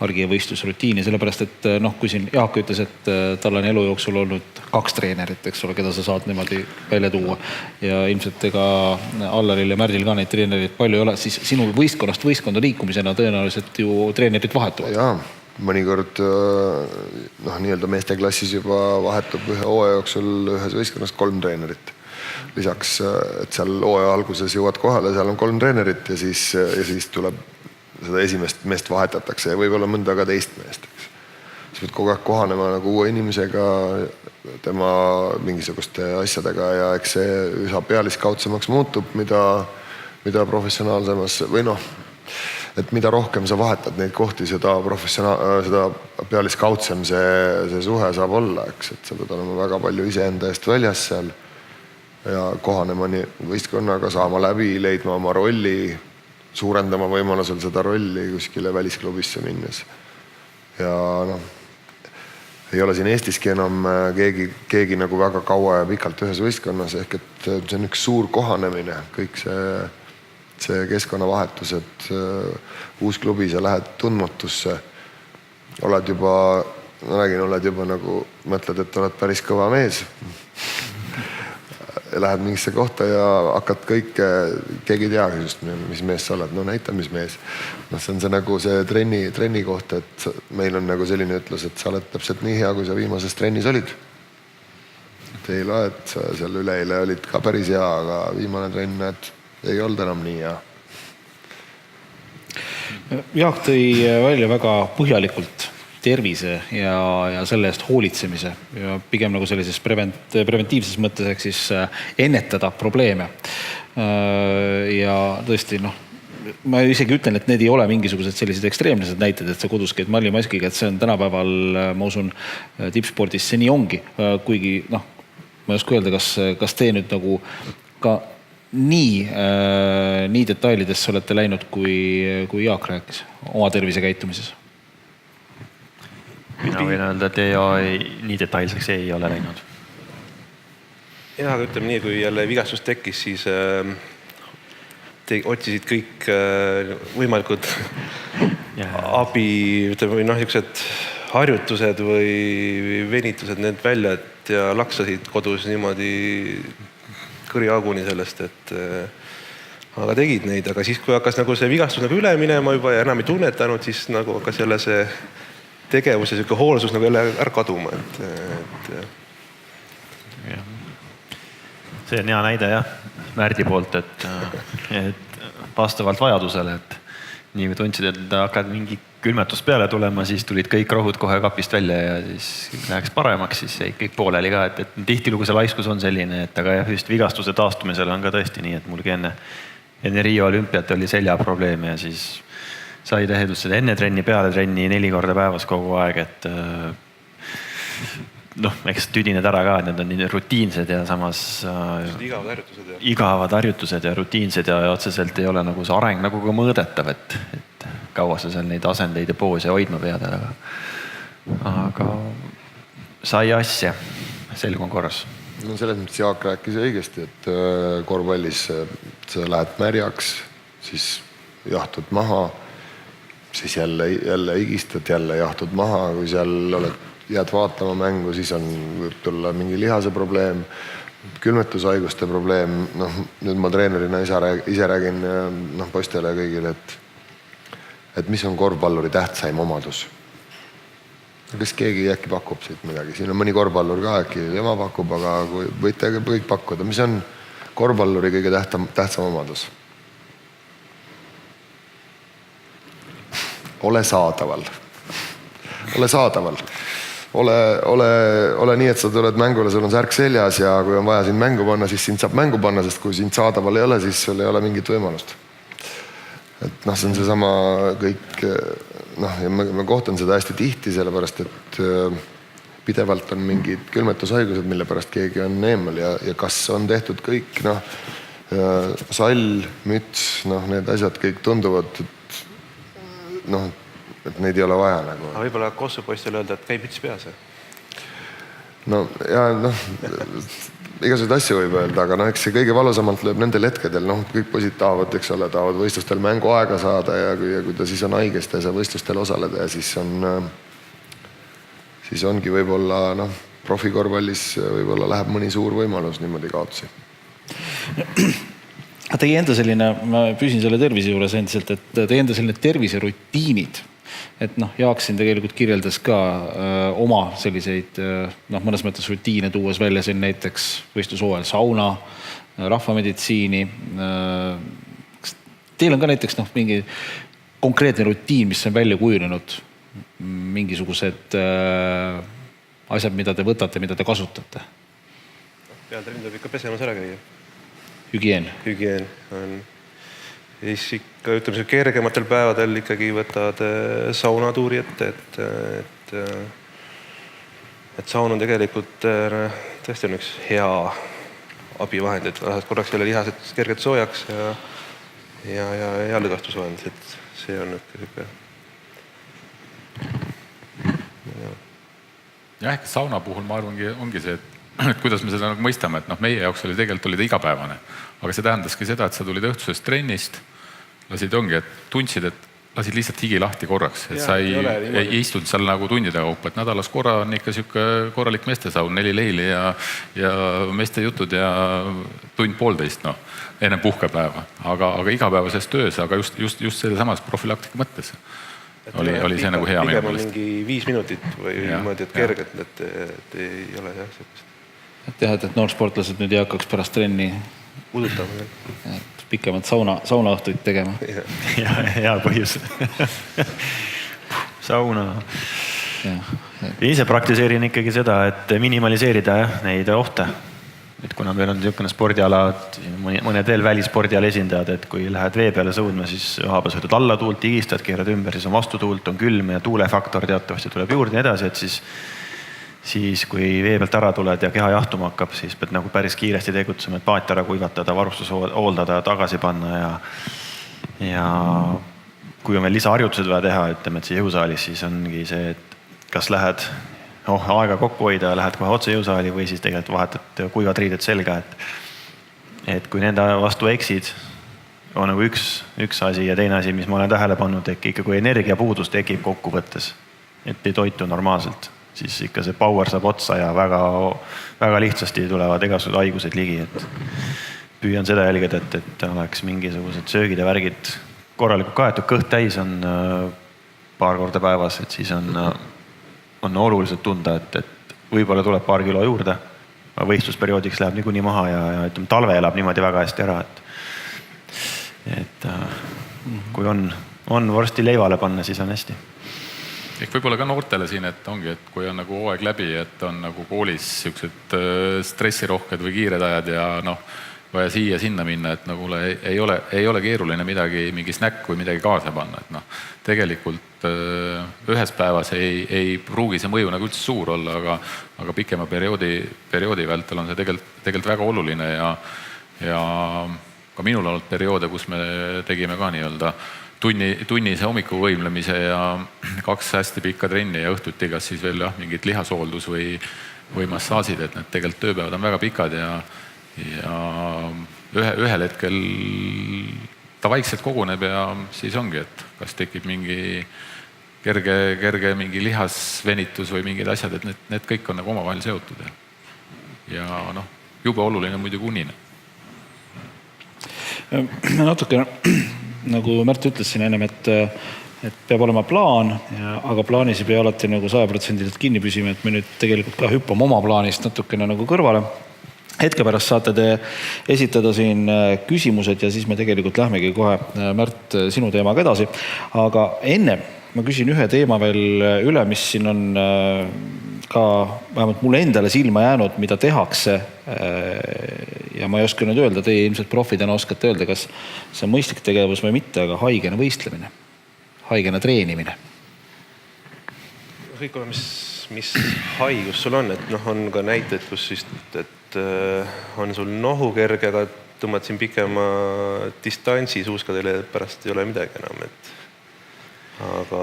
argi- ja võistlusrutiini, sellepärast et kui siin Jaak ütles, et tal on elu jooksul olnud 2 treenerit, eks ole, keda sa saad niimoodi välja tuua ja ilmselt ega Allaril ja Märdil ka neid treenerid palju ei ole, siis sinu võistkonnast võistkonda liikumisena tõenäoliselt ju treenerid vahetuvad. Jaa, mõnikord nii-öelda meesteklassis juba vahetub ühe hooaja jooksul ühes võistkonnas 3 treenerit. Lisaks, et seal hooaja alguses jõuad kohale, seal on 3 treenerit ja siis tuleb seda esimest meest vahetatakse ja võib-olla mõnda ka teist meest. Siis pead kogu aeg kohanema nagu uue inimesega, tema mingisuguste asjadega ja eks see üha pealiskaudsemaks muutub, mida professionaalsemas või et mida rohkem sa vahetad neid kohti, seda pealiskaudsem see suhe saab olla, eks, et sa pead olema väga palju iseenda eest väljas seal ja kohanema nii võistkonnaga, saama läbi, leidma oma rolli, suurendama võimalusel seda rolli kuskile välisklubisse minnes. Ja ei ole siin Eestiski enam keegi nagu väga kaua ja pikalt ühes võistkonnas, ehk et see on üks suur kohanemine, kõik see keskkonnavahetus, et uus klubi, sa lähed tundmatusse, oled juba nagu, mõtled, et oled päris kõva mees. Lähed mingisse kohta ja hakkad kõike, keegi ei tea just, mis mees sa oled, no näita, mis mees. See on see nagu see trenni koht, et meil on nagu selline ütlus, et sa oled täpselt nii hea, kui sa viimases trennis olid. Ei loe, et sa seal üleeile olid ka päris hea, aga viimane trenn, et ei olnud enam nii hea. Jaak tõi välja väga põhjalikult tervise ja selle eest hoolitsemise ja pigem nagu sellises preventiivses mõttes, ehk siis ennetada probleeme. Ja tõesti, ma isegi ütlen, et need ei ole mingisugused sellised ekstreemsed näited, et sa kodus käid mallimaskiga, et see on tänapäeval, ma usun, tippspordis see nii ongi. Kuigi, ma ei oska öelda, kas te nüüd nagu ka nii detailidesse olete läinud, kui Jaak rääkis oma tervisekäitumises? Mina võin öelda, et nii detailseks ei ole läinud. Jah, aga ütleme nii, kui jälle vigastus tekkis, siis otsisid kõik võimalikud abi, ütleme, või niisugused harjutused või venitused need välja, et ja laksasid kodus niimoodi kõriaguni sellest, et aga tegid neid, aga siis, kui hakkas nagu see vigastus nagu üle minema juba ja enam ei tunnetanud, siis nagu hakkas jälle see tegevus ja hoolsus nagu jälle ära kaduma. See on hea näide jah, Märdi poolt, et vastavalt vajadusele, et nii kui tundsid, et hakkad mingi külmetus peale tulema, siis tulid kõik rohud kohe kapist välja ja siis läheks paremaks, siis jäi kõik pooleli ka, et tihtilugu see laiskus on selline, et aga jah, just vigastuse taastumisel on ka tõesti nii, et mulgi enne Rio olümpiat oli seljaprobleem ja siis sai tehtud seda enne trenni, peale trenni 4 korda päevas kogu aeg, et eks tüdined ära ka, et need on nii rutiinsed ja samas igavad harjutused ja rutiinsed ja otseselt ei ole nagu see areng nagu ka mõõdetav, et kaua sa seal neid asendeid ja poose hoidma pead, aga sai asja, selg on korras. No selles mõttes Jaak rääkis õigesti, et korvpallis sa lähed märjaks, siis jahtud maha, siis jälle higistad, jälle jahtud maha, kui seal jääd vaatama mängu, siis võib tulla mingi lihase probleem, külmetushaiguste probleem. Nüüd ma treenerina ise räägin poistele ja kõigile, et mis on korvpalluri tähtsaim omadus. Kas keegi äkki pakub siit midagi? Siin on mõni korvpallur ka äkki, tema pakub, aga võite kõik pakkuda. Mis on korvpalluri kõige tähtsam omadus? Ole saadaval. Ole nii, et sa tuled mängule, sul on särk seljas ja kui on vaja sind mängu panna, siis sind saab mängu panna, sest kui sind saadaval ei ole, siis sul ei ole mingit võimalust. Et see on seesama kõik, ja ma kohtan seda hästi tihti, sellepärast, et pidevalt on mingid külmetushaigused, mille pärast keegi on eemal ja kas on tehtud kõik, sall, müts, need asjad kõik tunduvad, et neid ei ole vaja nagu. Aga võib-olla kossupoistele öelda, et käib müts peas? Igasuguseid asju võib öelda, aga eks see kõige valusamalt lööb nendel hetkedel, kõik poisid tahavad võistlustel mängu aega saada ja kui ta siis on haigest ja sa võistlustel osaleda ja siis ongi võib-olla profikorvpallis võib-olla läheb mõni suur võimalus niimoodi kaotsi. Teie enda selline, ma püsin selle tervise juures endiselt, et teie enda selline terviserutiinid, et Jaak siin tegelikult kirjeldas ka oma selliseid mõnes mõttes rutiine tuues välja siin näiteks võistlushooajal sauna, rahvameditsiini. Teil on ka näiteks mingi konkreetne rutiin, mis on välja kujunenud, mingisugused asjad, mida te võtate, mida te kasutate? Peale trenni tuleb ikka pesemas ära käia. Hügieen on. ja siis ikka ütleme, kergematel päevadel ikkagi võtad saunatuuri ette, et saun on tegelikult tõesti on üks hea abivahend, et lased korraks jälle lihased kergelt soojaks ja lõdvestusvahend, et see on niisugune jah, ehk sauna puhul ma arvangi, ongi see, et kuidas me seda nagu mõistame, et meie jaoks tegelikult oli ta igapäevane. Aga see tähendaski seda, et sa tulid õhtusest trennist, ongi, et tundsid, et lasid lihtsalt higi lahti korraks, et sa ei istunud seal nagu tundide kaupa, et nädalas korra on ikka sihuke korralik meestesaun, 4 leili ja meeste jutud ja tund-poolteist, enne puhkepäeva. Aga igapäevases töös, aga just selle samas profülaktika mõttes oli see nagu hea minu meelest. Mingi 5 minutit või niimoodi, et kergelt, et ei ole jah sellist. Et noorsportlased nüüd ei hakkaks pärast trenni udutama. Pikemalt saunaõhtuid tegema. Hea põhjus. Sauna. Ise praktiseerin ikkagi seda, et minimaliseerida neid ohte. Et kuna meil on niisugune spordiala, mõned veel välispordiala esindajad, et kui lähed vee peale sõudma, siis ühaba sõidad alla tuult, higistad, keerad ümber, siis on vastutuult, on külm ja tuulefaktor teatavasti tuleb juurde ja edasi, et siis kui vee pealt ära tuled ja keha jahtuma hakkab, siis pead nagu päris kiiresti tegutsema, et paat ära kuivatada, varustus hooldada, tagasi panna ja kui on veel lisaharjutused vaja teha, ütleme, et see jõusaalis, siis ongi see, et kas lähed aega kokku hoida, lähed kohe otse jõusaali või siis tegelikult vahetad kuivad riided selga, et kui nende vastu eksid, on nagu üks asi ja teine asi, mis ma olen tähele pannud, ikka kui energiapuudus tekib kokkuvõttes, et ei toitu normaalselt, siis ikka see power saab otsa ja väga, väga lihtsasti tulevad igasugused haigused ligi, et püüan seda jälgida, et oleks mingisugused söögid ja värgid korralikult kaetud, kõht täis on paar korda päevas, et siis on oluliselt tunda, et võib-olla tuleb paar kilo juurde, võistlusperioodiks läheb niikuinii maha ja ütleme, talve elab niimoodi väga hästi ära, et kui on varsti leivale panna, siis on hästi. Ehk võib-olla ka noortele siin, et ongi, et kui on nagu hooaeg läbi, et on nagu koolis siuksed stressirohked või kiired ajad ja vaja siia sinna minna, et nagu ei ole keeruline mingi snäkk või midagi kaasa panna, et tegelikult ühes päevas ei pruugi see mõju nagu üldse suur olla, aga pikema perioodi vältel on see tegelikult väga oluline ja ka minul on olnud perioode, kus me tegime ka nii-öelda tunnise hommikuvõimlemise ja 2 hästi pikka trenni ja õhtuti kas siis veel mingit lihashooldus või massaasid, et need tegelikult tööpäevad on väga pikad ja ühel hetkel ta vaikselt koguneb ja siis ongi, et kas tekib mingi kerge mingi lihasvenitus või mingid asjad, et need kõik on nagu omavahel seotud ja jube oluline muidugi unine. Natuke nagu Märt ütles siin ennem, et peab olema plaan, aga plaanis ei pea alati nagu 100% kinni püsima, et me nüüd tegelikult ka hüppame oma plaanist natukene nagu kõrvale. Hetke pärast saate te esitada siin küsimused ja siis me tegelikult lähmegi kohe, Märt, sinu teemaga edasi. Aga enne ma küsin ühe teema veel üle, mis siin on ka vähemalt mulle endale silma jäänud, mida tehakse. Ja ma ei oska nüüd öelda, teie ilmselt profidena oskate öelda, kas see on mõistlik tegevus või mitte, aga haigena võistlemine, haigena treenimine. Kõik ole, mis haigus sul on, et on ka näited, kus siis, et on sul nohu kerge, aga tõmbad siin pikema distantsi suuskadele, pärast ei ole midagi enam, et aga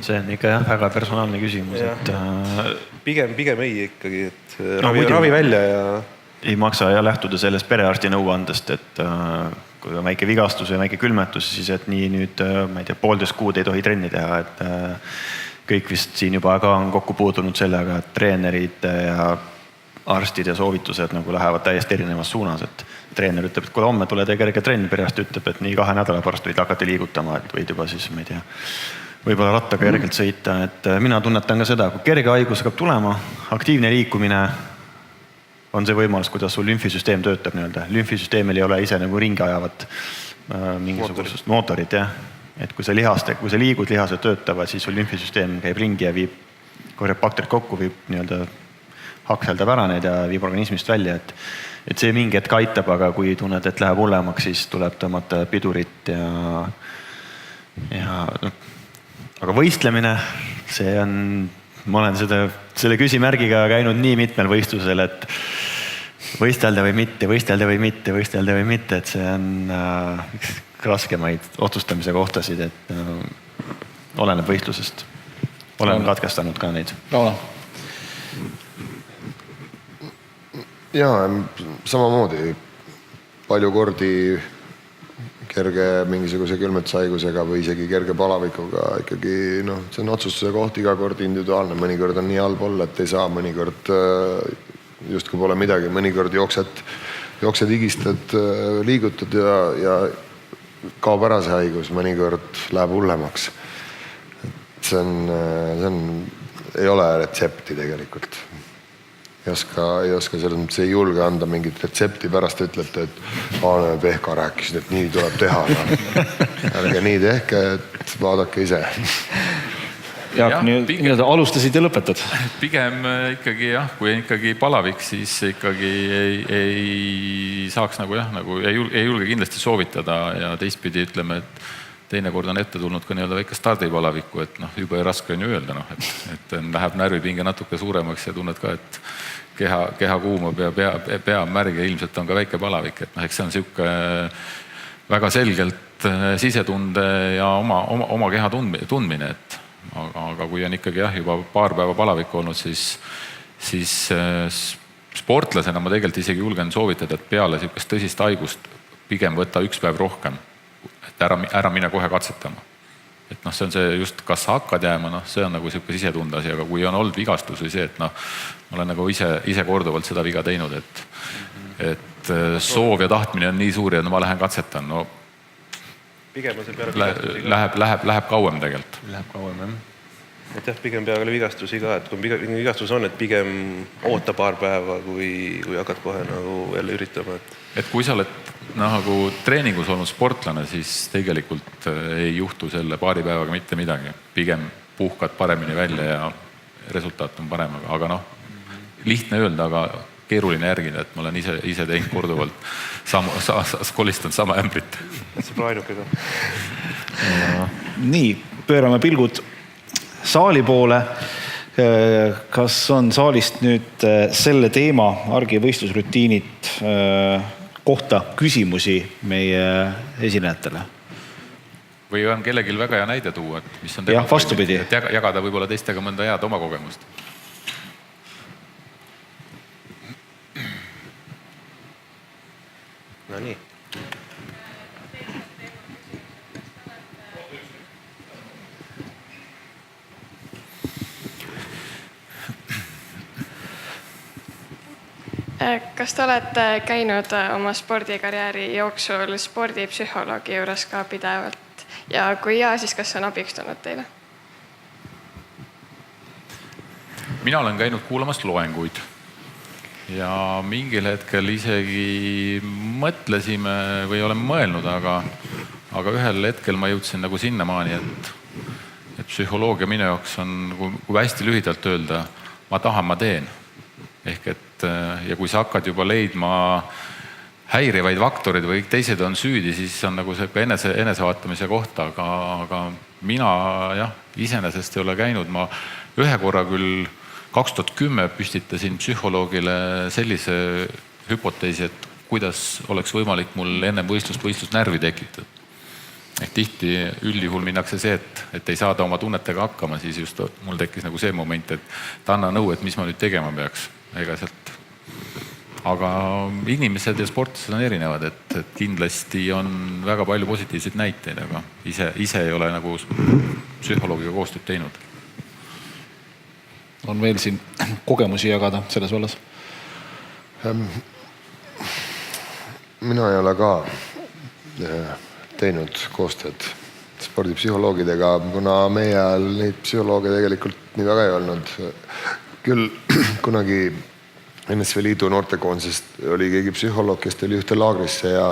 see on ikka väga personaalne küsimus, et pigem ei ikkagi, et ravi välja ja ei maksa ja lähtuda sellest perearsti nõuandest, et kui on väike vigastus ja väike külmetus, siis et nii nüüd, ma ei tea, 1,5 kuud ei tohi trenni teha, et kõik vist siin juba ka on kokku puutunud sellega, et treenerid ja arstid ja soovitused nagu lähevad täiesti erinevas suunas, et treener ütleb, et kui homme tule tee kerge trenn, perearst ütleb, et nii 2 nädala pärast võid hakata liigutama, et võid juba siis, ma ei tea, võib-olla rattaga kergelt sõita, et mina tunnetan ka seda, kui kerge haigus hakkab tulema, aktiivne liikumine on see võimalus, kuidas sul lümfisüsteem töötab nii-öelda. Lümfisüsteemil ei ole ise nagu ringi ajavat mingisugusest mootorit, jah. Et kui sa liigud, lihased töötavad, siis sul lümfisüsteem käib ringi ja korjab bakterid kokku, viib nii-öelda hakseldab ära need ja viib organismist välja, et see mingi hetk aitab, aga kui tunned, et läheb hullemaks, siis tuleb tõmmata pidurit ja noh, aga võistlemine, see on, ma olen selle küsimärgiga käinud nii mitmel võistlusel, et võistelda või mitte, võistelda või mitte, võistelda või mitte, et see on üks raskemaid otsustamise kohtasid, et oleneb võistlusest. Olen katkestanud ka neid. Rauno. Jaa, samamoodi palju kordi kerge mingisuguse külmetushaigusega või isegi kerge palavikuga ikkagi, noh, see on otsustuse koht iga kord individuaalne, mõnikord on nii halb olla, et ei saa, mõnikord justkui pole midagi, mõnikord jooksed, higistad, liigutad ja kaob ära see haigus, mõnikord läheb hullemaks. See ei ole retsepti tegelikult. Ei oska selles mõttes, ei julge anda mingit retsepti, pärast ütlete, et Aane Pehka rääkisid, et nii tuleb teha. Ärge nii tehke, et vaadake ise. Jaak, nii-öelda alustasid ja lõpetad. Pigem ikkagi jah, kui ikkagi palavik, siis ikkagi ei saaks ei julge kindlasti soovitada ja teistpidi ütleme, et teinekord on ette tulnud ka nii-öelda väike stardipalaviku, et jube raske on ju öelda, et läheb närvipinge natuke suuremaks ja tunned ka, et keha kuumab ja pea märg ja ilmselt on ka väike palavik, et eks see on siuke väga selgelt sisetunde ja oma keha tundmine, et aga kui on ikkagi juba paar päeva palavik olnud, siis sportlasena ma tegelikult isegi julgen soovitada, et peale siukest tõsist haigust pigem võtta üks päev rohkem, et ära mine kohe katsetama. Et see on see just, kas sa hakkad jääma, see on nagu siuke sisetunde asi, aga kui on olnud vigastus või see, et ma olen nagu ise korduvalt seda viga teinud, et soov ja tahtmine on nii suur ja ma lähen katsetan, pigem on see peale läheb kauem tegelikult. Läheb kauem, jah. Et jah, pigem peale vigastusi ka, et kui vigastus on, et pigem oota paar päeva, kui hakkad kohe nagu jälle üritama. Et kui sa oled nagu treeningus olnud sportlane, siis tegelikult ei juhtu selle paari päevaga mitte midagi. Pigem puhkad paremini välja ja resultaat on parem, aga lihtne öelda, aga keeruline järgida, et ma olen ise teinud korduvalt kolistanud sama ämbrit. See pole ainuke ka. Nii, pöörame pilgud saali poole. Kas on saalist nüüd selle teema argivõistlusrutiinid kohta küsimusi meie esinejatele? Või on kellelgi väga hea näide tuua, et mis on jah, vastupidi. Et jagada võib-olla teistega mõnda head oma kogemust. No nii. Kas te olete käinud oma spordikarjääri jooksul spordipsühholoogi juures ka pidevalt ja kui siis kas on abiks teile? Mina olen käinud kuulamas loenguid ja mingil hetkel isegi mõtlesime või olen mõelnud, aga ühel hetkel ma jõudsin nagu sinnamaani, et psühholoogia minu jaoks on, kui hästi lühidalt öelda, ma tahan, ma teen. Ehk et ja kui sa hakkad juba leidma häirivaid faktorid või teised on süüdi, siis on nagu see enesevaatamise kohta, aga mina iseenesest ei ole käinud. Ma ühe korra küll 2010 püstitasin psühholoogile sellise hüpoteesi, et kuidas oleks võimalik mul enne võistlust närvi tekitada. Ehk tihti üldjuhul minnakse see, et ei saada oma tunnetega hakkama, siis just mul tekkis nagu see moment, et ta anna nõu, et mis ma nüüd tegema peaks. Ega sealt. Aga inimesed ja sportlased on erinevad, et kindlasti on väga palju positiivseid näiteid, aga ise ei ole nagu psühholoogiga koostööd teinud. On veel siin kogemusi jagada selles vallas? Mina ei ole ka teinud koostööd spordipsühholoogidega, kuna meie ajal neid psühholooge tegelikult nii väga ei olnud. Küll kunagi NSV Liidu noortekoondisest oli keegi psühholoog, kes tuli ühte laagrisse ja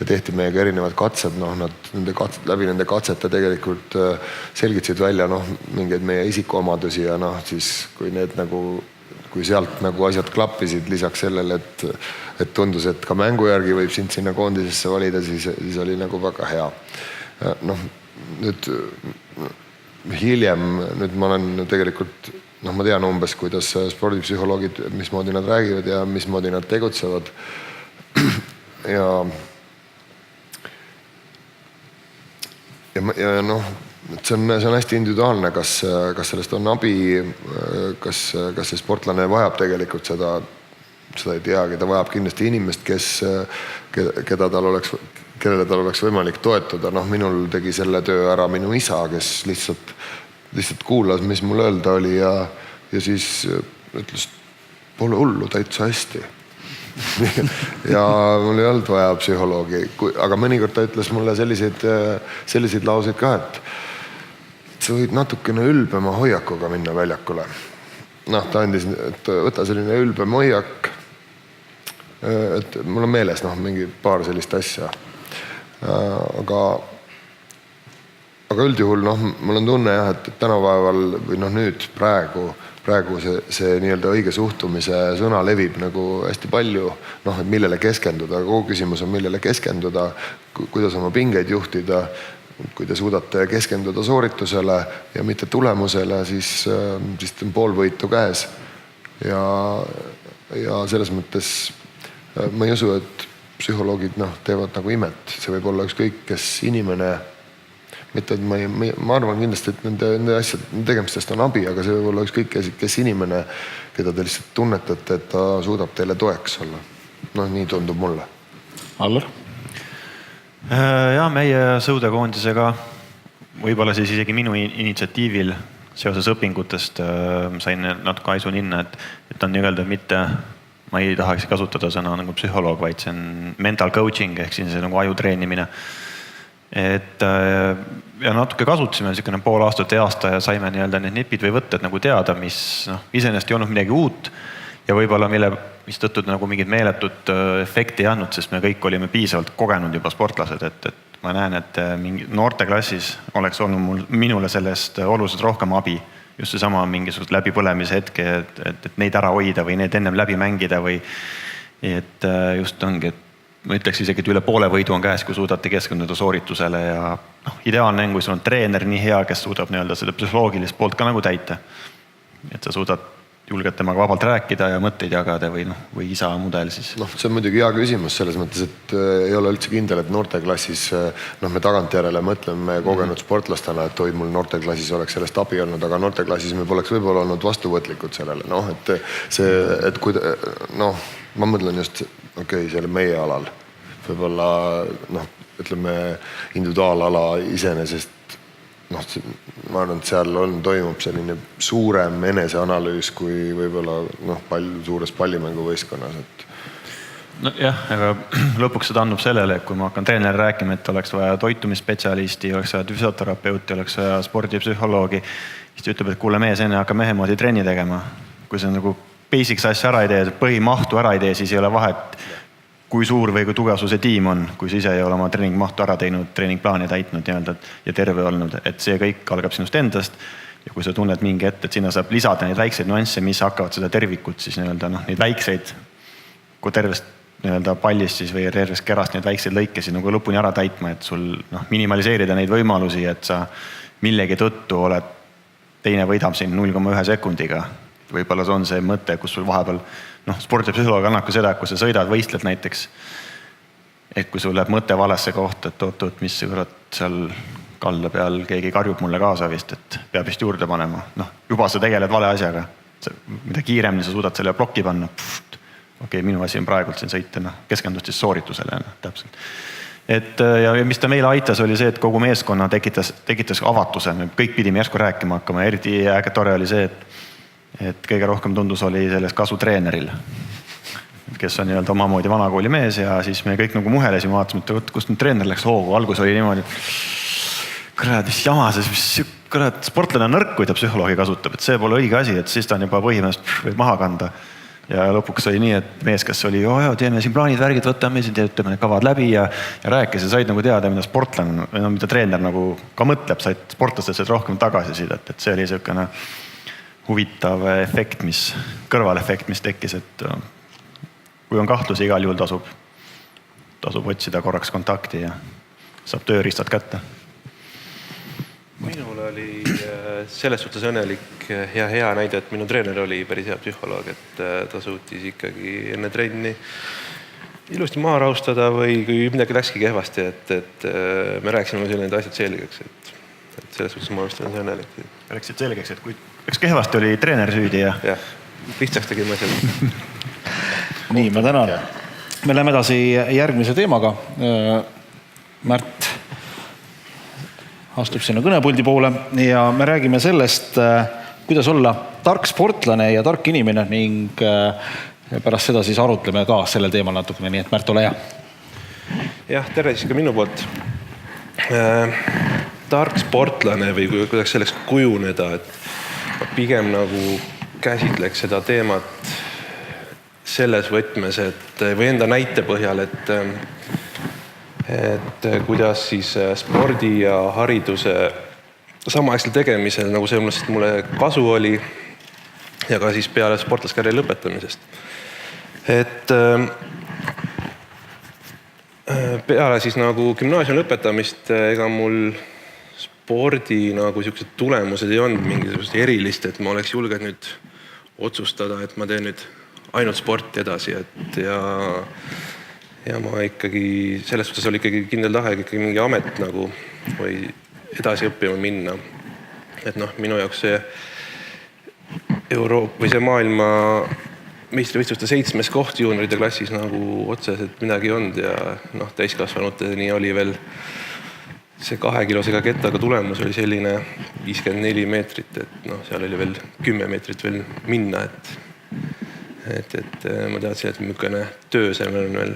tehti meiega erinevad katsed. Läbi nende katsete tegelikult selgitasid välja mingeid meie isikuomadusi ja siis kui kui sealt nagu asjad klappisid lisaks sellele, et tundus, et ka mängu järgi võib sind sinna koondisesse valida, siis oli nagu väga hea. Noh, nüüd hiljem, nüüd ma olen tegelikult, ma tean umbes, kuidas spordipsühholoogid, mismoodi nad räägivad ja mismoodi nad tegutsevad. Ja see on hästi individuaalne, kas sellest on abi, kas see sportlane vajab tegelikult seda ei teagi, ta vajab kindlasti inimest, kellele tal oleks võimalik toetuda. Minul tegi selle töö ära minu isa, kes lihtsalt kuulas, mis mul öelda oli ja siis ütles, pole hullu, täitsa hästi. Ja mul ei olnud vaja psühholoogi, aga mõnikord ta ütles mulle selliseid lauseid ka, et sa võid natukene ülbema hoiakuga minna väljakule. Ta andis, et võta selline ülbem hoiak, et mul on meeles mingi paar sellist asja. Aga üldjuhul mul on tunne, et tänapäeval või nüüd praegu see nii-öelda õige suhtumise sõna levib nagu hästi palju, et millele keskenduda. Kogu küsimus on, millele keskenduda, kuidas oma pingeid juhtida, kui te suudate keskenduda sooritusele ja mitte tulemusele, siis on pool võitu käes. Ja selles mõttes ma ei usu, et psühholoogid teevad nagu imet. See võib olla ükskõik, kes inimene, mitte, et ma arvan kindlasti, et nende asjade tegemistest on abi, aga see võib olla ükskõik, kes inimene, keda te lihtsalt tunnetate, et ta suudab teile toeks olla. Nii tundub mulle. Allar? Ja meie sõudekoondisega võib-olla siis isegi minu initsiatiivil seoses õpingutest sain natuke aisu ninna, et on nii-öelda mitte, ma ei tahaks kasutada sõna nagu psühholoog, vaid see on mental coaching ehk siis nagu aju treenimine. Ja natuke kasutasime niisugune pool aastat ja aasta ja saime nii-öelda need nipid või võtted nagu teada, mis iseenesest ei olnud midagi uut ja võib-olla mis tõttud nagu mingit meeletut efekti ei andnud, sest me kõik olime piisavalt kogenud juba sportlased, et ma näen, et noorteklassis oleks olnud minule sellest oluliselt rohkem abi. Just seesama mingisugust läbipõlemise hetke, et neid ära hoida või need ennem läbi mängida või et just ongi, et ma ütleks isegi, et üle poole võidu on käes, kui suudate keskenduda sooritusele ja ideaalne on, kui sul on treener nii hea, kes suudab nii-öelda seda psühholoogilist poolt ka nagu täita. Et sa suudad julged temaga vabalt rääkida ja mõtteid jagada või isa mudel siis. See on muidugi hea küsimus selles mõttes, et ei ole üldse kindel, et noorteklassis me tagantjärele mõtleme kogenud sportlastena, et mul noorteklassis oleks sellest abi olnud, aga noorteklassis me poleks võib-olla olnud vastuvõtlikud sellele. Ma mõtlen just, selle meie alal. Võib-olla, ütleme, individuaalala iseenesest ma arvan, et seal toimub selline suurem eneseanalüüs kui võib-olla suures pallimänguvõistkonnas. Jah, aga lõpuks seda annub sellele, et kui ma hakkan treeneri rääkima, et oleks vaja toitumisspetsialisti, oleks vaja füsioterapeuti, oleks vaja spordipsühholoogi, siis ta ütleb, et kuule mees, enne hakka mehe moodi trenni tegema. Kui see nagu basics asja ära ei tee, põhimahtu ära ei tee, siis ei ole vahet, kui suur või kui tugev see tiim on, kui sa ise ei ole oma treeningmahtu ära teinud, treeningplaani täitnud ja terve olnud, et see kõik algab sinust endast ja kui sa tunned mingi ette, et sinna saab lisada neid väikseid nuansse, mis hakkavad seda tervikut siis nii-öelda neid väikseid, kui tervest nii-öelda pallist siis või tervest kerast neid väikseid lõikesid nagu lõpuni ära täitma, et sul minimaliseerida neid võimalusi, et sa millegi tõttu oled, teine võidab siin 0,1 sekundiga. Võib-olla see on see mõte, kus sul vahepeal spordipsühholoog annab ka seda, et kui sa sõidad võistled näiteks, et kui sul läheb mõte valesse kohta, et oot, mis seal kalla peal keegi karjub mulle kaasa vist, et peab vist juurde panema. Juba sa tegeled vale asjaga. Mida kiiremini sa suudad selle plokki panna, minu asi on praegult siin sõita, keskendust siis sooritusele täpselt. Ja mis ta meile aitas, oli see, et kogu meeskonna tekitas avatuse. Me kõik pidime järsku rääkima hakkama. Eriti äge tore oli see, et kõige rohkem tundus oli sellest kasu treeneril, kes on nii-öelda omamoodi vanakooli mees ja siis me kõik nagu muhelesime, vaatasime, et kust nüüd treener läks hoogu. Algus oli niimoodi, mis jama, sportlane on nõrk, kui ta psühholoogi kasutab, et see pole õige asi, et siis ta on juba põhimõtteliselt võib maha kanda. Ja lõpuks oli nii, et mees, kes oli, teeme siin plaanid, värgid, võtame, teeme need kavad läbi ja rääkis ja said nagu teada, mida sportlane, mida treener nagu ka mõtleb, said sportlased rohkem tagasisidet, et see oli selline huvitav efekt, kõrvalefekt, mis tekkis, et kui on kahtlusi, igal juhul tasub otsida korraks kontakti ja saab tööriistad kätte. Minul oli selles suhtes õnnelik ja hea näide, et minu treener oli päris hea psühholoog, et ta suutis ikkagi enne trenni ilusti maha rahustada või kui midagi läkski kehvasti, et me rääkisime need asjad selgeks, et selles suhtes ma olen õnnelik. Rääksid selgeks, et kui üks kehvasti oli treener süüdi ja... Jah, lihtsaks tegime asjad. Nii, ma tänan. Me läheme edasi järgmise teemaga. Märt astub sinna kõnepuldi poole ja me räägime sellest, kuidas olla tark sportlane ja tark inimene ning pärast seda siis arutleme ka sellel teemal natukene, nii et Märt, ole hea. Jah, tere siis ka minu poolt. Tark sportlane või kuidas selleks kujuneda, et ma pigem nagu käsitleks seda teemat selles võtmes, et või enda näite põhjal, et kuidas siis spordi ja hariduse samaaegsel tegemisel nagu see mulle kasu oli ja ka siis peale sportlaskarjääri lõpetamisest. Et peale siis nagu gümnaasiumi lõpetamist ega mul spordi nagu siuksed tulemused ei olnud mingisugust erilist, et ma oleks julgenud nüüd otsustada, et ma teen nüüd ainult sporti edasi, et ja ma ikkagi, selles suhtes oli ikkagi kindel tahe ikkagi mingi amet nagu või edasi õppima minna. Et noh, minu jaoks see või see maailma meistrivõistluste 7. koht juunioride klassis nagu otseselt midagi ei olnud ja noh, täiskasvanuteni oli veel see 2-kilosega kettaga tulemus oli selline 54 meetrit, et noh, seal oli veel 10 meetrit veel minna, et ma teadsin, et mükene töö seal on veel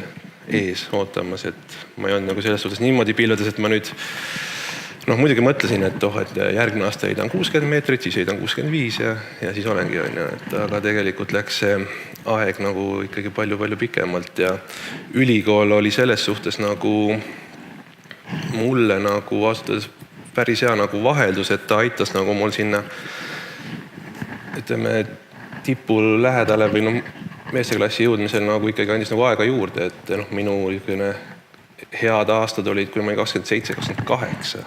ees ootamas, et ma ei olnud nagu selles suhtes niimoodi pilvedes, et ma nüüd noh, muidugi mõtlesin, et et järgmine aasta heidan 60 meetrit, siis heidan 65 ja siis olengi, aga tegelikult läks see aeg nagu ikkagi palju pikemalt ja ülikool oli selles suhtes nagu mulle nagu vastades päris hea nagu vaheldus, et ta aitas nagu mul sinna ütleme tipul lähedale või noh, meesteklassi jõudmisel nagu ikkagi andis nagu aega juurde, et noh, minu head aastad olid, kui ma olin 27-28,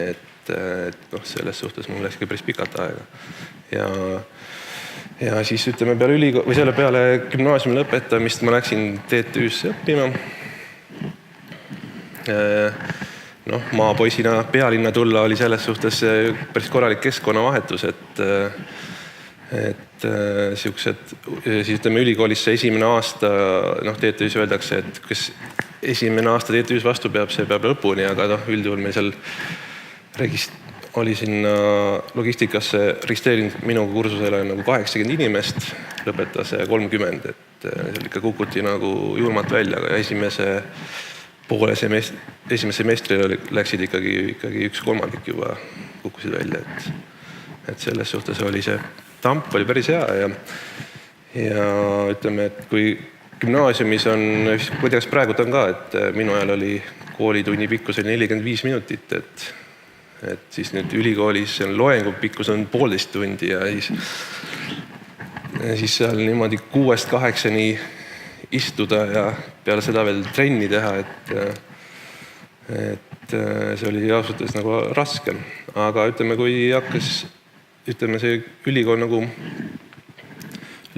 et noh, selles suhtes mul läkski päris pikalt aega ja siis ütleme peale gümnaasiumi lõpetamist ma läksin TTÜ-sse õppima. Noh, maapoisina pealinna tulla oli selles suhtes päris korralik keskkonnavahetus, et siuksed, siis ütleme ülikoolis see esimene aasta, noh TTÜ-s öeldakse, et kes esimene aasta TTÜ-s vastu peab, see peab lõpuni, aga noh, üldjuhul meil seal oli sinna logistikasse registreerinud minu kursusele nagu 80 inimest, lõpetas 30, et seal ikka kukuti nagu julmalt välja, aga esimese semestril läksid ikkagi 1/3 juba kukkusid välja, et selles suhtes oli see tamp oli päris hea ja ütleme, et kui gümnaasiumis on, ma ei tea, kas praegu on ka, et minu ajal oli koolitunni pikkus 45 minutit, et siis nüüd ülikoolis loengu pikkus on 1,5 tundi ja siis seal niimoodi 6-8 istuda ja peale seda veel trenni teha, et see oli ausalt nagu raske, aga ütleme, kui hakkas see ülikool nagu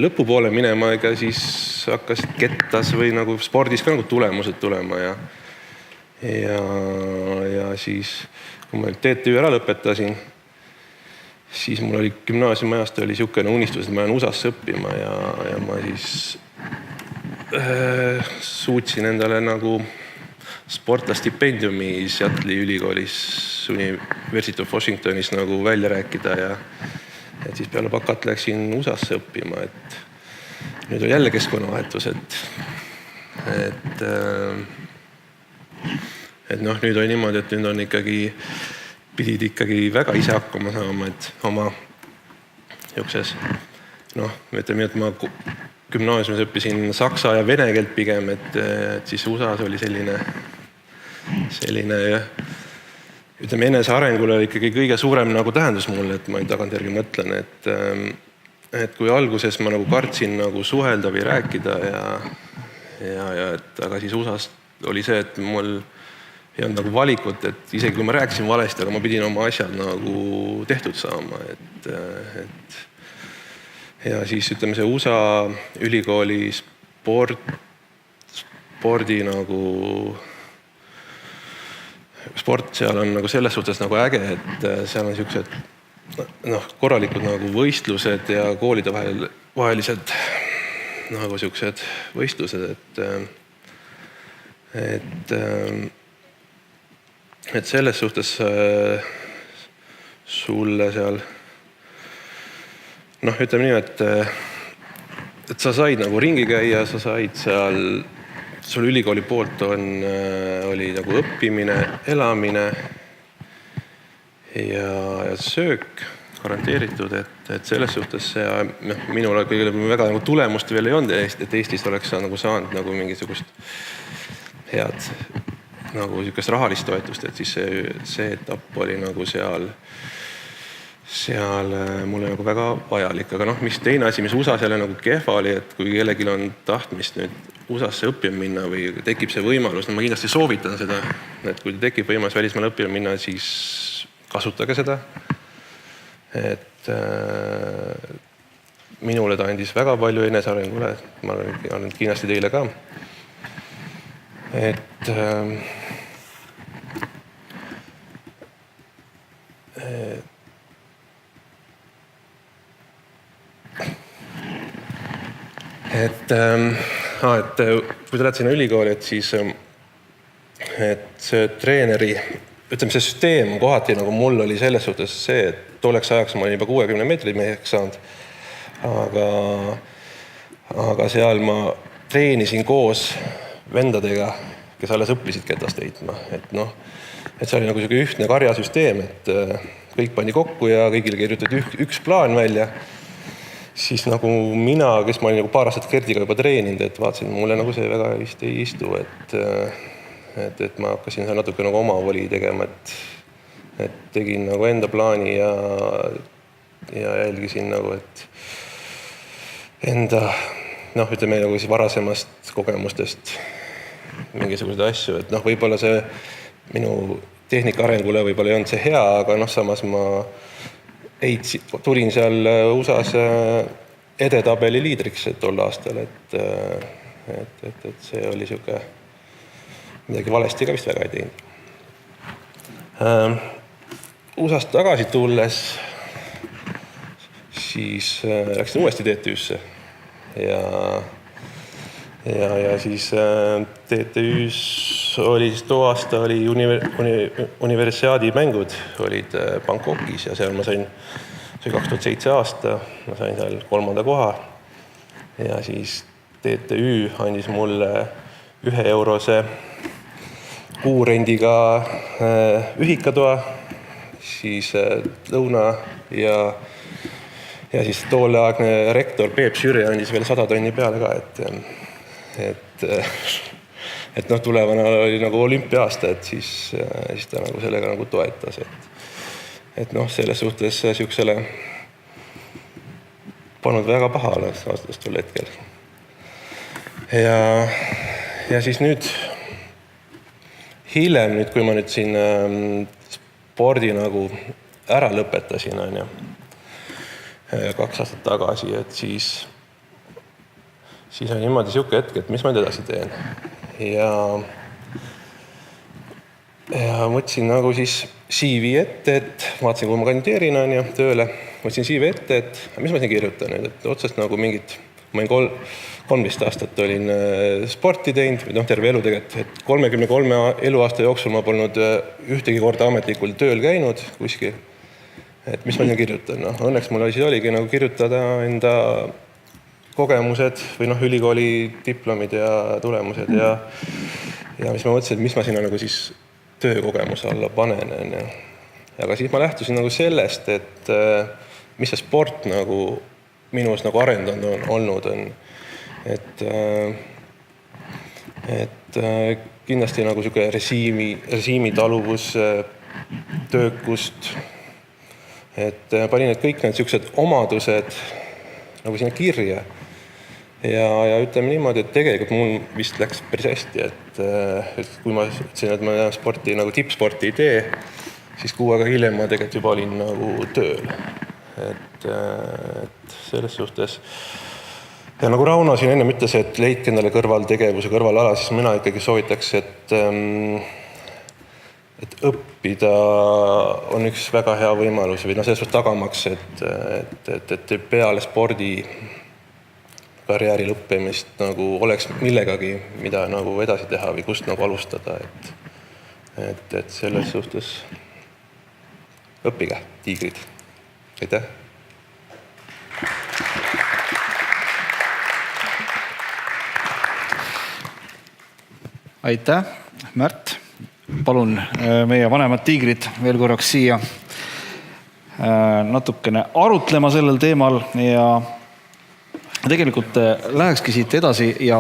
lõpupoole minema, ega siis hakkas kettas või nagu spordis ka nagu tulemused tulema ja siis kui ma TTÜ ära lõpetasin, siis mul oli gümnaasiumiajast oli siukene unistus, et ma jään USA-sse õppima ja ma siis suutsin endale nagu sportlastipendiumi Seattle'i ülikoolis University of Washingtonis nagu välja rääkida ja et siis peale bakat läksin USA-sse õppima, et nüüd on jälle keskkonnavahetus, et noh, nüüd on niimoodi, et nüüd on pidid ikkagi väga ise hakkama saama, et oma niukses, noh, ütleme, et ma gümnaasiumis õppisin saksa ja vene keelt pigem, et siis USA-s oli selline ütleme, enesearengule oli ikkagi kõige suurem nagu tähendus mulle, et ma tagantjärgi mõtlen, et kui alguses ma nagu kartsin nagu suhelda või rääkida aga siis USA-s oli see, et mul ei olnud nagu valikut, et isegi kui ma rääkisin valesti, aga ma pidin oma asjad nagu tehtud saama, ja siis ütleme, see USA ülikooli spordi nagu sport seal on nagu selles suhtes nagu äge, et seal on siuksed korralikud nagu võistlused ja koolide vahelised nagu siuksed võistlused, et selles suhtes sulle seal ütleme nii, et sa said nagu ringi käia, sa said seal, sul ülikooli poolt oli nagu õppimine, elamine ja söök garanteeritud, et selles suhtes minul väga nagu tulemust veel ei olnud, et Eestis oleks nagu saanud nagu mingisugust head nagu siukest rahalist toetust, et siis see etapp oli nagu seal mulle nagu väga vajalik, aga mis teine asi, mis USA selle nagu kehva oli, et kui kellelgi on tahtmist nüüd USA-sse õppima minna või tekib see võimalus, ma kindlasti soovitan seda, et kui tekib võimalus välismaale õppima minna, siis kasutage seda. Et minule ta andis väga palju enesearengule, ma olen kindlasti teile ka. Et kui te lähed sinna ülikooli, et siis see treeneri, ütleme, see süsteem kohati nagu mul oli selles suhtes see, et tolleks ajaks ma olin juba 60 meetri meheks saanud, aga seal ma treenisin koos vendadega, kes alles õppisid ketast heitma, et see oli nagu selline ühtne karjasüsteem, et kõik pandi kokku ja kõigile kirjutati üks plaan välja. Siis nagu mina, kes ma olin nagu paar aastat Gerdiga juba treeninud, et vaatasin, mulle nagu see väga vist ei istu, et ma hakkasin seal natuke nagu oma voli tegema, et tegin nagu enda plaani ja jälgisin nagu, et enda, ütleme nagu siis varasemast kogemustest mingisuguseid asju, et võib-olla see minu tehnika arengule võib-olla ei olnud see hea, aga samas ma tulin seal USA-s edetabeli liidriks tol aastal, et see oli siuke, midagi valesti ka vist väga ei teinud. USA-st tagasi tulles, siis läksin uuesti TTÜ-sse ja siis TTÜ-s oli too aasta oli universiaadi mängud olid Bangkokis ja seal ma sain, see 2007 aasta, ma sain seal 3. koha ja siis TTÜ andis mulle 1 eurose kuurendiga ühikatoa, siis lõuna ja siis tolleaegne rektor Peep Schüre andis veel 100 tonni peale ka, et tulevana oli nagu olümpia-aasta, et siis ta nagu sellega nagu toetas, et selles suhtes siuksele polnud väga paha oleks aastast tol hetkel. Ja siis nüüd hiljem, kui ma nüüd siin spordi nagu ära lõpetasin, 2 aastat tagasi, et siis on niimoodi siuke hetk, et mis ma nüüd edasi teen. Ja mõtlesin nagu siis CV ette, et vaatasin, kui ma kandideerin tööle, mõtlesin CV ette, et mis ma siin kirjutan, et otsast nagu mingit, ma olin 13 aastat olin sporti teinud, terve elu tegelikult, et 33 eluaasta jooksul ma polnud ühtegi korda ametlikul tööl käinud kuskil, et mis ma siin kirjutan. Õnneks mul oligi nagu kirjutada enda kogemused või ülikooli diplomid ja tulemused ja mis ma mõtlesin, et mis ma sinna nagu siis töökogemuse alla panen. Aga siis ma lähtusin nagu sellest, et mis see sport nagu minus nagu arendanud on olnud, et kindlasti nagu siuke režiimi taluvus, töökust. Et panin kõik need siuksed omadused nagu sinna kirja. Ja ütleme niimoodi, et tegelikult mul vist läks päris hästi, et kui ma ütlesin, et ma sporti nagu tippsporti ei tee, siis kuu aega hiljem ma tegelikult juba olin nagu tööl. Et selles suhtes. Ja nagu Rauno siin enne ütles, et leidke endale kõrvaltegevuse, kõrvalala, siis mina ikkagi soovitaks, et õppida on üks väga hea võimalus või selles suhtes tagamaks, et peale spordi karjääri lõppemist nagu oleks millegagi, mida nagu edasi teha või kust nagu alustada. Et selles suhtes õppige, tiigrid. Aitäh! Aitäh, Märt! Palun meie vanemad tiigrid veel korraks siia natukene arutlema sellel teemal ja tegelikult lähekski siit edasi ja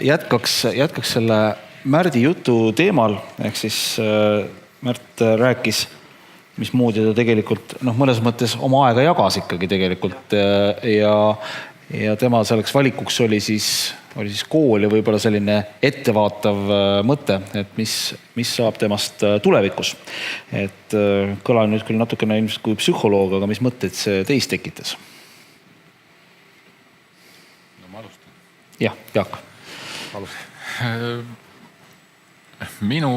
jätkaks selle Märdi jutu teemal, ehk siis Märt rääkis, mismoodi ta tegelikult mõnes mõttes oma aega jagas ikkagi tegelikult ja tema selleks valikuks oli siis kool ja võib-olla selline ettevaatav mõte, et mis saab temast tulevikus. Et kõlan nüüd küll natukene ilmselt kui psühholoog, aga mis mõtted see teist tekitas? No ma alustan. Jah, Jaak. Alustan. Minu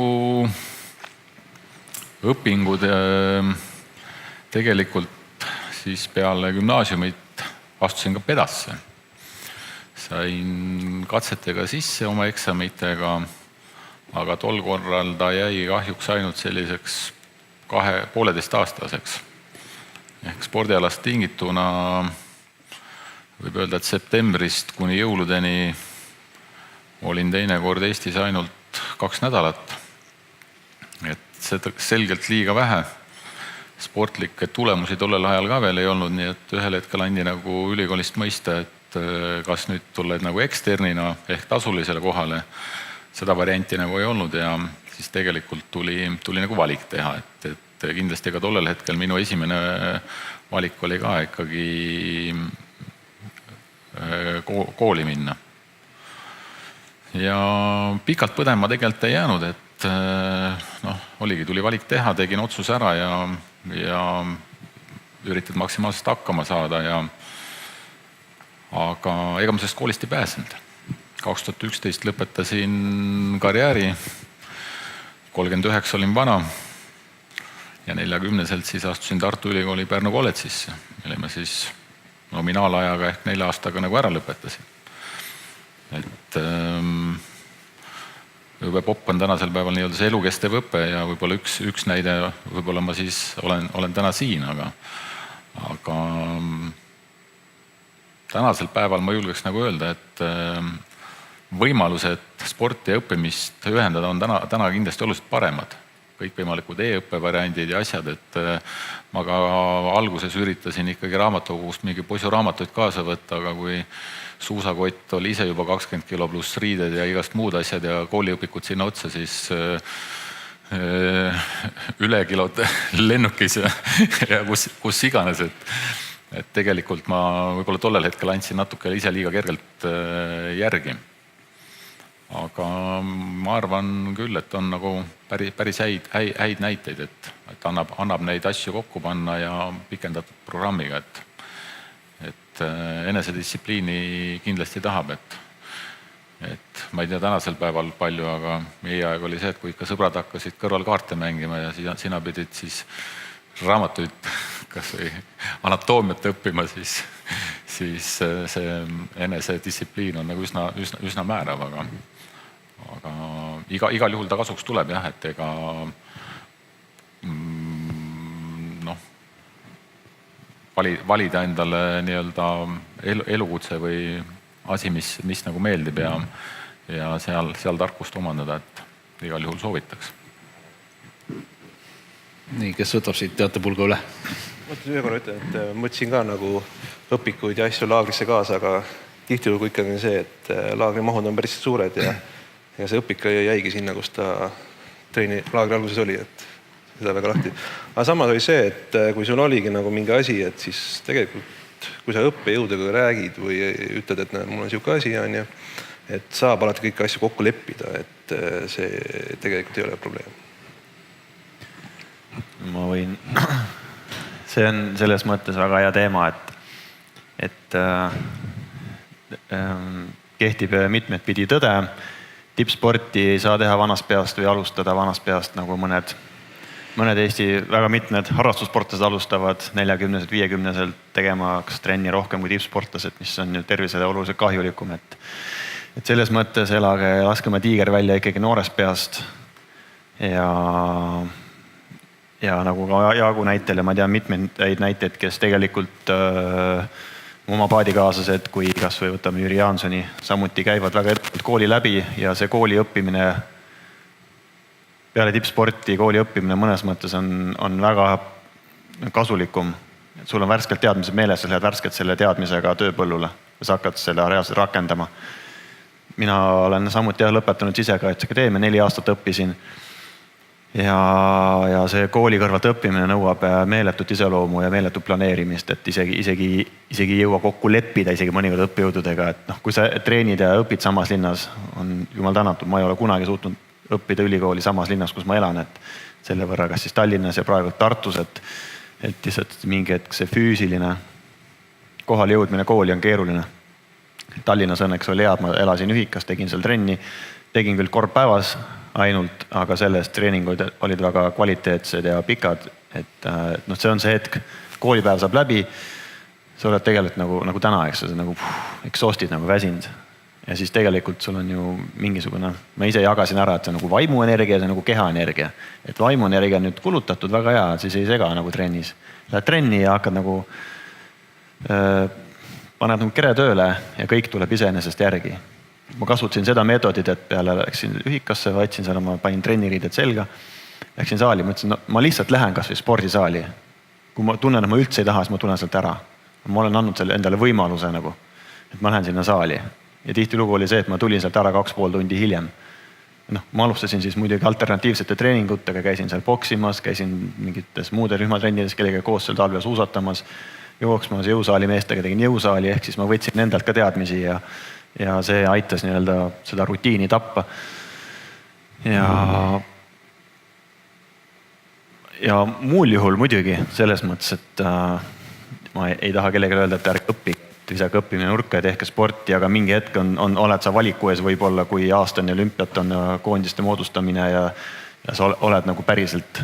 õpingud tegelikult siis peale gümnaasiumit astusin ka pedasse. Sain katsetega sisse oma eksamitega, aga tol korral ta jäi kahjuks ainult selliseks 2,5 aastaseks. Ehk spordialast tingituna võib öelda, et septembrist kuni jõuludeni olin teinekord Eestis ainult 2 nädalat. Et seda selgelt liiga vähe. Sportlikke tulemusi tollel ajal ka veel ei olnud, nii et ühel hetkel andi nagu ülikoolist mõista, et kas nüüd tuled nagu eksternina ehk tasulisele kohale. Seda varianti nagu ei olnud ja siis tegelikult tuli nagu valik teha, et kindlasti ka tollel hetkel minu esimene valik oli ka ikkagi kooli minna. Ja pikalt põdema tegelikult ei jäänud, et tuli valik teha, tegin otsuse ära ja üritad maksimaalselt hakkama saada aga ega ma sellest koolist ei pääsenud. 2011 lõpetasin karjääri, 39 olin vana ja 40-selt siis astusin Tartu Ülikooli Pärnu kolledžisse, mille ma siis nominaalajaga ehk 4 aastaga nagu ära lõpetasin. Et ÜBPOP on tänasel päeval nii-öelda see elukestev õpe ja võib-olla üks näide, võib-olla ma siis olen täna siin, aga tänasel päeval ma julgeks nagu öelda, et võimalused sporti ja õppimist ühendada on täna kindlasti oluliselt paremad. Kõikvõimalikud e-õppevariandid ja asjad, et ma ka alguses üritasin ikkagi raamatukogust mingi poisuraamatuid kaasa võtta, aga kui suusakott oli ise juba 20 kilo pluss riided ja igast muud asjad ja kooliõpikud sinna otsa, siis ülekilod lennukis ja kus iganes, et tegelikult ma võib-olla tollel hetkel andsin natuke ise liiga kergelt järgi. Aga ma arvan küll, et on nagu päris häid näiteid, et annab neid asju kokku panna ja pikendatud programmiga, et enesedistsipliini kindlasti tahab, et ma ei tea tänasel päeval palju, aga meie aeg oli see, et kui ikka sõbrad hakkasid kõrval kaarte mängima ja sina pidid siis raamatuid kas või anatoomiat õppima, siis see enesedistsipliin on nagu üsna määrav, aga igal juhul ta kasuks tuleb jah, et ega valida endale nii-öelda elukutse või asi, mis nagu meeldib ja seal tarkust omandada, et igal juhul soovitaks. Nii, kes võtab siit teatepulga üle? Mõtlesin ühe korra ütlen, et mõtlesin ka nagu õpikuid ja asju laagrisse kaasa, aga tihtilugu ikkagi on see, et laagri mahud on päris suured ja see õpik jäigi sinna, kus ta laagri alguses oli, et seda väga lahti. Aga samas oli see, et kui sul oligi nagu mingi asi, et siis tegelikult, kui sa õppejõudega räägid või ütled, et mul on siuke asi, on ju, et saab alati kõiki asju kokku leppida, et see tegelikult ei ole probleem. Ma võin, see on selles mõttes väga hea teema, et kehtib mitmed pidi tõde. Tippsporti ei saa teha vanast peast või alustada vanast peast, nagu mõned Eesti väga mitmed harrastussportlased alustavad 40-selt, 50-selt tegemaks trenni rohkem kui tippsportlased, mis on ju tervisele oluliselt kahjulikum. Et selles mõttes elage ja laske oma tiiger välja ikkagi noorest peast. Ja nagu ka Jaagu näitel ja ma tean mitmeid näiteid, kes tegelikult oma paadikaaslased, kui kas või võtame Jüri Jaansoni, samuti käivad väga edukalt kooli läbi ja see kooli õppimine, peale tippsporti kooli õppimine mõnes mõttes on väga kasulikum. Sul on värskelt teadmised meeles, sa lähed värskelt selle teadmisega tööpõllule ja sa hakkad selle reaalselt rakendama. Mina olen samuti lõpetanud Sisekaitseakadeemia, 4 aastat õppisin. Ja see kooli kõrvalt õppimine nõuab meeletut iseloomu ja meeletut planeerimist, et isegi ei jõua kokku leppida isegi mõnikord õppejõududega, et kui sa treenid ja õpid samas linnas, on jumal tänatud, ma ei ole kunagi suutnud õppida ülikooli samas linnas, kus ma elan, et selle võrra kas siis Tallinnas ja praegu Tartus, et lihtsalt mingi hetk see füüsiline kohale jõudmine kooli on keeruline. Tallinnas õnneks oli head, ma elasin ühikas, tegin seal trenni, tegin küll kord päevas ainult, aga sellest treeningud olid väga kvaliteetsed ja pikad, et see on see hetk, koolipäev saab läbi, sa oled tegelikult nagu täna, eks sa nagu exhaustid, nagu väsinud ja siis tegelikult sul on ju mingisugune, ma ise jagasin ära, et see on nagu vaimuenergia ja see on nagu kehaenergia, et vaimuenergia on nüüd kulutatud väga hea, siis ei sega nagu trennis. Lähed trenni ja hakkad nagu paned nagu kere tööle ja kõik tuleb iseenesest järgi. Ma kasutasin seda meetodit, et peale läksin ühikasse, võtsin seal, ma panin trenniriided selga, läksin saali, mõtlesin, ma lihtsalt lähen kas või spordisaali. Kui ma tunnen, et ma üldse ei taha, siis ma tunnen sealt ära. Ma olen andnud selle endale võimaluse nagu, et ma lähen sinna saali. Ja tihti lugu oli see, et ma tulin sealt ära 2,5 tundi hiljem. Ma alustasin siis muidugi alternatiivsete treeningutega, käisin seal boksimas, käisin mingites muude rühmatrennides, kellega koos seal talvel suusatamas, jooksmas jõusaali meestega, tegin jõusaali, ehk siis ma võtsin endalt ka teadmisi ja see aitas nii-öelda seda rutiini tappa. Ja muul juhul muidugi selles mõttes, et ma ei taha kellelegi öelda, et ärge õpi, visake õppimine nurka ja tehke sporti, aga mingi hetk oled sa valiku ees võib-olla, kui aastane olümpiat on koondiste moodustamine ja sa oled nagu päriselt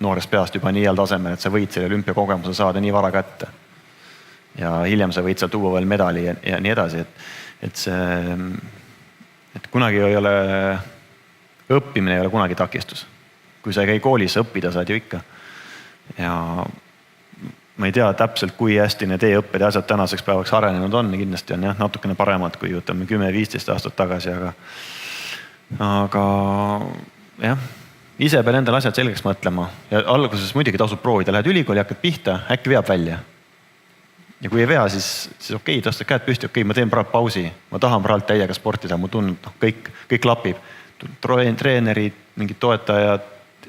noorest peast juba nii heal tasemel, et sa võid selle olümpiakogemuse saada nii vara kätte. Ja hiljem sa võid seal tuua veel medali ja nii edasi, et kunagi ei ole, õppimine ei ole kunagi takistus. Kui sa ei käi koolis, õppida saad ju ikka. Ja ma ei tea täpselt, kui hästi need e-õpped ja asjad tänaseks päevaks arenenud on, kindlasti on natukene paremad, kui võtame 10-15 aastat tagasi, aga ise pean endale asjad selgeks mõtlema ja alguses muidugi tasub proovida, lähed ülikooli, hakkad pihta, äkki veab välja. Ja kui ei vea, siis okei, tõstad käed püsti, okei, ma teen praegu pausi, ma tahan praegu täiega sportida, mu tunnen, kõik klapib. Treenerid, mingid toetajad,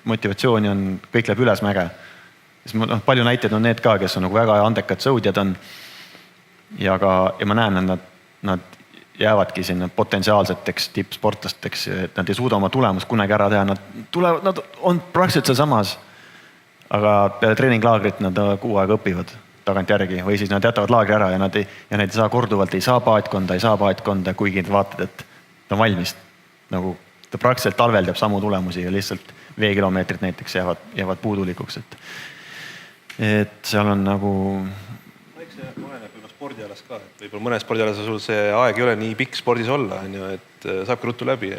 motivatsiooni on, kõik läheb üles mäge. Palju näiteid on need ka, kes on nagu väga andekad sõudjad on ja ma näen, et nad jäävadki sinna potentsiaalseteks tippsportlasteks, et nad ei suuda oma tulemust kunagi ära teha, nad on praktiliselt seal samas, aga peale treeninglaagrit nad kuu aega õpivad tagant järgi või siis nad jätavad laagri ära ja nad ei saa korduvalt, ei saa paatkonda, kuigi vaatad, et ta on valmis. Nagu ta praktiliselt talvel teeb samu tulemusi ja lihtsalt veekilomeetrid näiteks jäävad puudulikuks. Et seal on nagu... Eks see oleneb juba spordialas ka, et võib-olla mõne spordialas sul see aeg ei ole nii pikk spordis olla, et saabki ruttu läbi.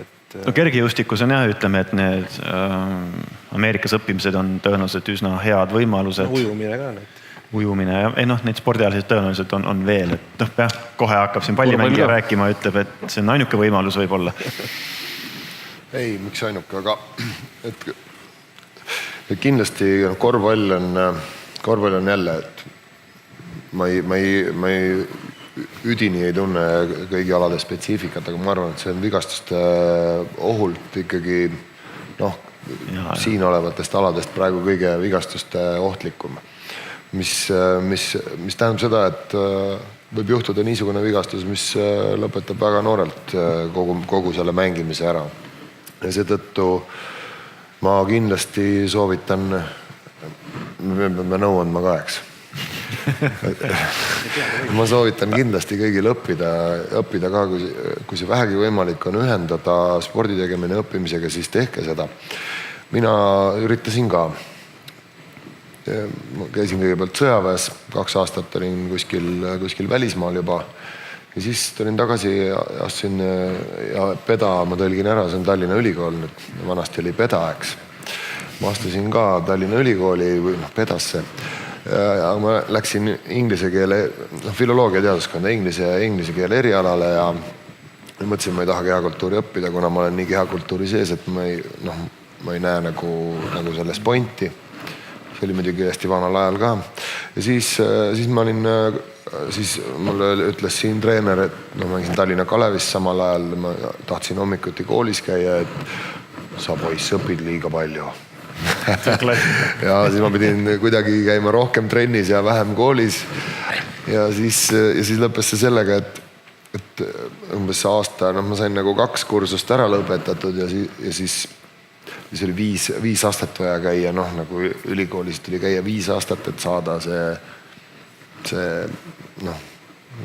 No kergejõustikus on ütleme, et need Ameerikas õppimised on tõenäoliselt üsna head võimalused. Ujumine ka need. Ujumine ja neid spordialasid tõenäoliselt on veel, et kohe hakkab siin pallimängija rääkima, ütleb, et see on ainuke võimalus võib-olla. Ei, miks ainuke, aga kindlasti korvpall on jälle, et ma ei üdini ei tunne kõigi alade spetsiifikat, aga ma arvan, et see on vigastuste ohult ikkagi siin olevatest aladest praegu kõige vigastuste ohtlikum. Mis tähendab seda, et võib juhtuda niisugune vigastus, mis lõpetab väga noorelt kogu selle mängimise ära. Ja seetõttu ma kindlasti soovitan, me peame nõu andma ka, eks. Ma soovitan kindlasti kõigil õppida ka, kui see vähegi võimalik on ühendada sporditegemine õppimisega, siis tehke seda. Mina üritasin ka. Ma käisin kõigepealt sõjaväes, 2 aastat olin kuskil välismaal juba ja siis tulin tagasi ja astusin ja PEDA ma tõlgin ära, see on Tallinna Ülikool, nüüd vanasti oli PEDA, eks. Ma astusin ka Tallinna Ülikooli või PEDAsse. Ja ma läksin inglise keele, filoloogia teaduskonda, inglise keele erialale ja mõtlesin, ma ei taha kehakultuuri õppida, kuna ma olen nii kehakultuuri sees, et ma ei näe nagu selles pointi. See oli muidugi hästi vanal ajal ka. Ja siis ma olin, siis mulle ütles siin treener, et ma käisin Tallinna Kalevis samal ajal, ma tahtsin hommikuti koolis käia, et sa poiss õpid liiga palju. Ja siis ma pidin kuidagi käima rohkem trennis ja vähem koolis ja siis lõppes see sellega, et umbes aasta, ma sain nagu 2 kursust ära lõpetatud ja siis oli 5 aastat vaja käia, nagu ülikoolis tuli käia 5 aastat, et saada see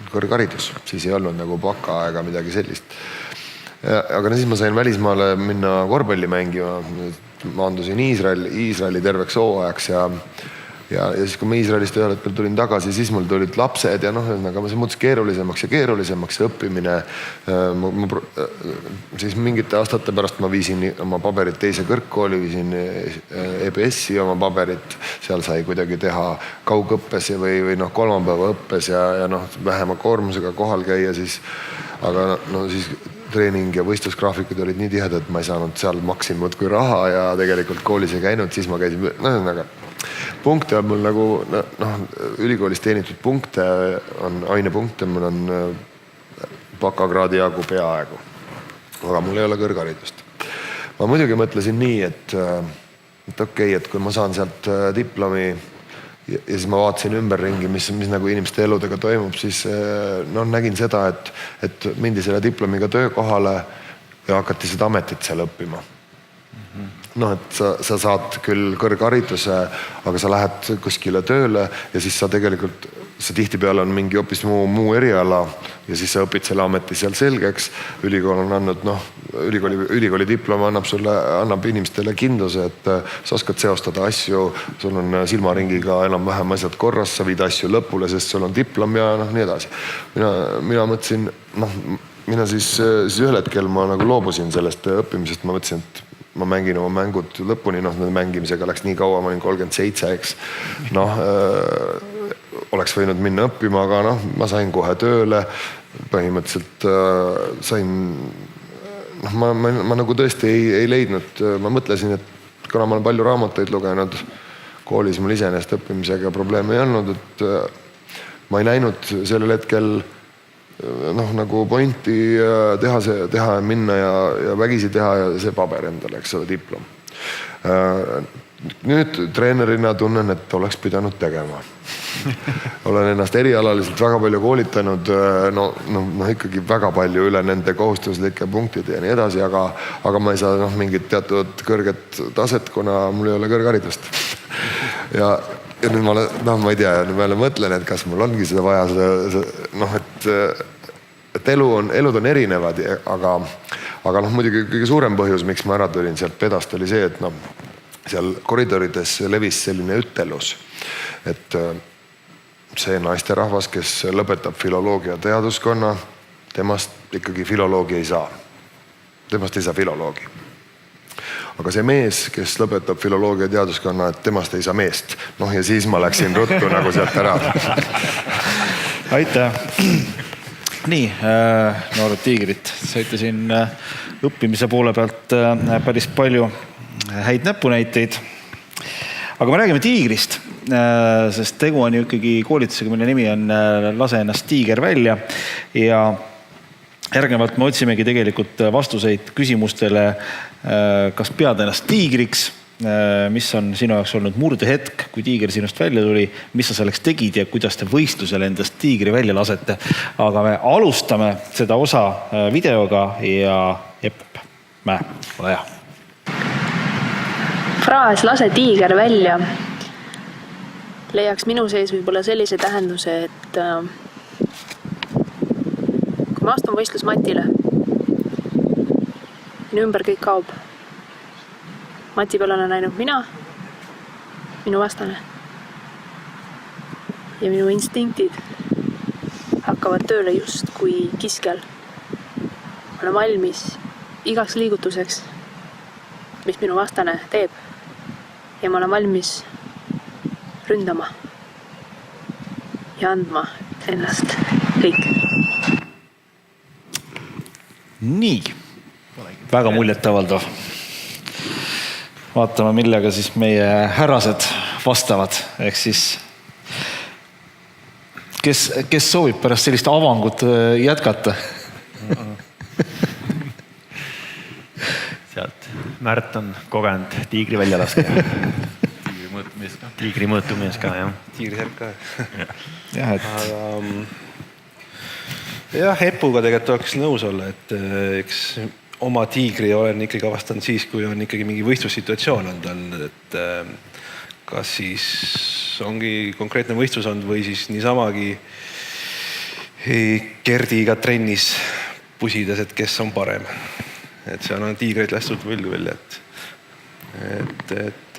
kõrgharidus, siis ei olnud nagu baka ega midagi sellist. Aga siis ma sain välismaale minna korvpalli mängima, maandusin Iisraeli terveks hooajaks ja siis kui ma Iisraelist ühel hetkel tulin tagasi, siis mul tulid lapsed ja aga see muutus keerulisemaks see õppimine. Siis mingite aastate pärast ma viisin oma paberit teise kõrgkooli, viisin EBS-i oma paberit, seal sai kuidagi teha kaugõppes või kolmapäeva õppes ja vähema koormusega kohal käia siis, aga siis treening ja võistlusgraafikud olid nii tihedad, et ma ei saanud seal maksimut kui raha ja tegelikult koolis ei käinud, siis ma käisin, punkte on mul nagu, ülikoolis teenitud punkte, ainepunkte, mul on bakakraadi jagu peaaegu, aga mul ei ole kõrgharidust. Ma muidugi mõtlesin nii, et okei, et kui ma saan sealt diplomi ja siis ma vaatasin ümberringi, mis nagu inimeste eludega toimub, siis nägin seda, et mindi selle diplomiga töökohale ja hakati seda ametit seal õppima. Et sa saad küll kõrghariduse, aga sa lähed kuskile tööle ja siis sa tegelikult, see tihtipeale on mingi hoopis muu eriala ja siis sa õpid selle ameti seal selgeks. Ülikool on andnud, ülikooli diplom annab inimestele kindluse, et sa oskad seostada asju, sul on silmaringiga enam-vähem asjad korras, sa viid asju lõpule, sest sul on diplom ja nii edasi. Mina mõtlesin, mina siis ühel hetkel ma nagu loobusin sellest õppimisest, ma mõtlesin, et ma mängin oma mängud lõpuni, mängimisega läks nii kaua, ma olin 37, eks. Oleks võinud minna õppima, aga ma sain kohe tööle, põhimõtteliselt sain, ma nagu tõesti ei leidnud, ma mõtlesin, et kuna ma olen palju raamatuid lugenud, koolis mul iseenesest õppimisega probleeme ei olnud, et ma ei näinud sellel hetkel nagu pointi teha, minna ja vägisi teha ja see paber endale, eks ole, diplom. Nüüd treenerina tunnen, et oleks pidanud tegema. Olen ennast erialaliselt väga palju koolitanud, ikkagi väga palju üle nende kohustuslike punktide ja nii edasi, aga ma ei saa mingit teatud kõrget taset, kuna mul ei ole kõrgharidust. Ja nüüd ma ei tea, ma mõtlen, et kas mul ongi seda vaja, et elud on erinevad, aga muidugi kõige suurem põhjus, miks ma ära tulin sealt PEDAst oli see, et seal koridorides levis selline ütelus, et see naisterahvas, kes lõpetab filoloogia teaduskonna, temast ikkagi filoloogi ei saa. Temast ei saa filoloogi. Aga see mees, kes lõpetab filoloogia teaduskonna, et temast ei saa meest. Ja siis ma läksin ruttu nagu sealt ära. Aitäh! Nii, noored tiigrid, saite siin õppimise poole pealt päris palju häid näpunäiteid. Aga me räägime tiigrist, sest tegu on ju ikkagi koolitusega, mille nimi on Lase ennast tiiger välja. Ja järgnevalt me otsimegi tegelikult vastuseid küsimustele, kas pead ennast tiigriks, mis on sinu jaoks olnud murdehetk, kui tiiger sinust välja tuli, mis sa selleks tegid ja kuidas te võistlusel endast tiigri välja lasete. Aga me alustame seda osa videoga ja Jepp, ole hea. Fraas lase tiiger välja leiaks minu sees võib-olla sellise tähenduse, et kui ma astun võistlusmatile, minu ümber kõik kaob. Mati peal olen ainult mina, minu vastane. Ja minu instinktid hakkavad tööle just kui kiskjal. Ma olen valmis igaks liigutuseks, mis minu vastane teeb. Ja ma olen valmis ründama ja andma ennast kõik. Nii, väga muljetavaldav. Vaatame, millega siis meie härrased vastavad. Ehk siis, kes soovib pärast sellist avangut jätkata? Sealt Märt on kogenud tiigri väljalaskja. Tiigri mõõtumees ka, jah. Tiigri serk ka. Jah, et... Jah, Epuga tegelikult oleks nõus olla, et eks oma tiigri olen ikkagi avastanud siis, kui on ikkagi mingi võistlussituatsioon olnud, et kas siis ongi konkreetne võistlus olnud või siis niisamagi Gerdiga trennis pusides, et kes on parem. Et seal on tiigreid lästud välja, et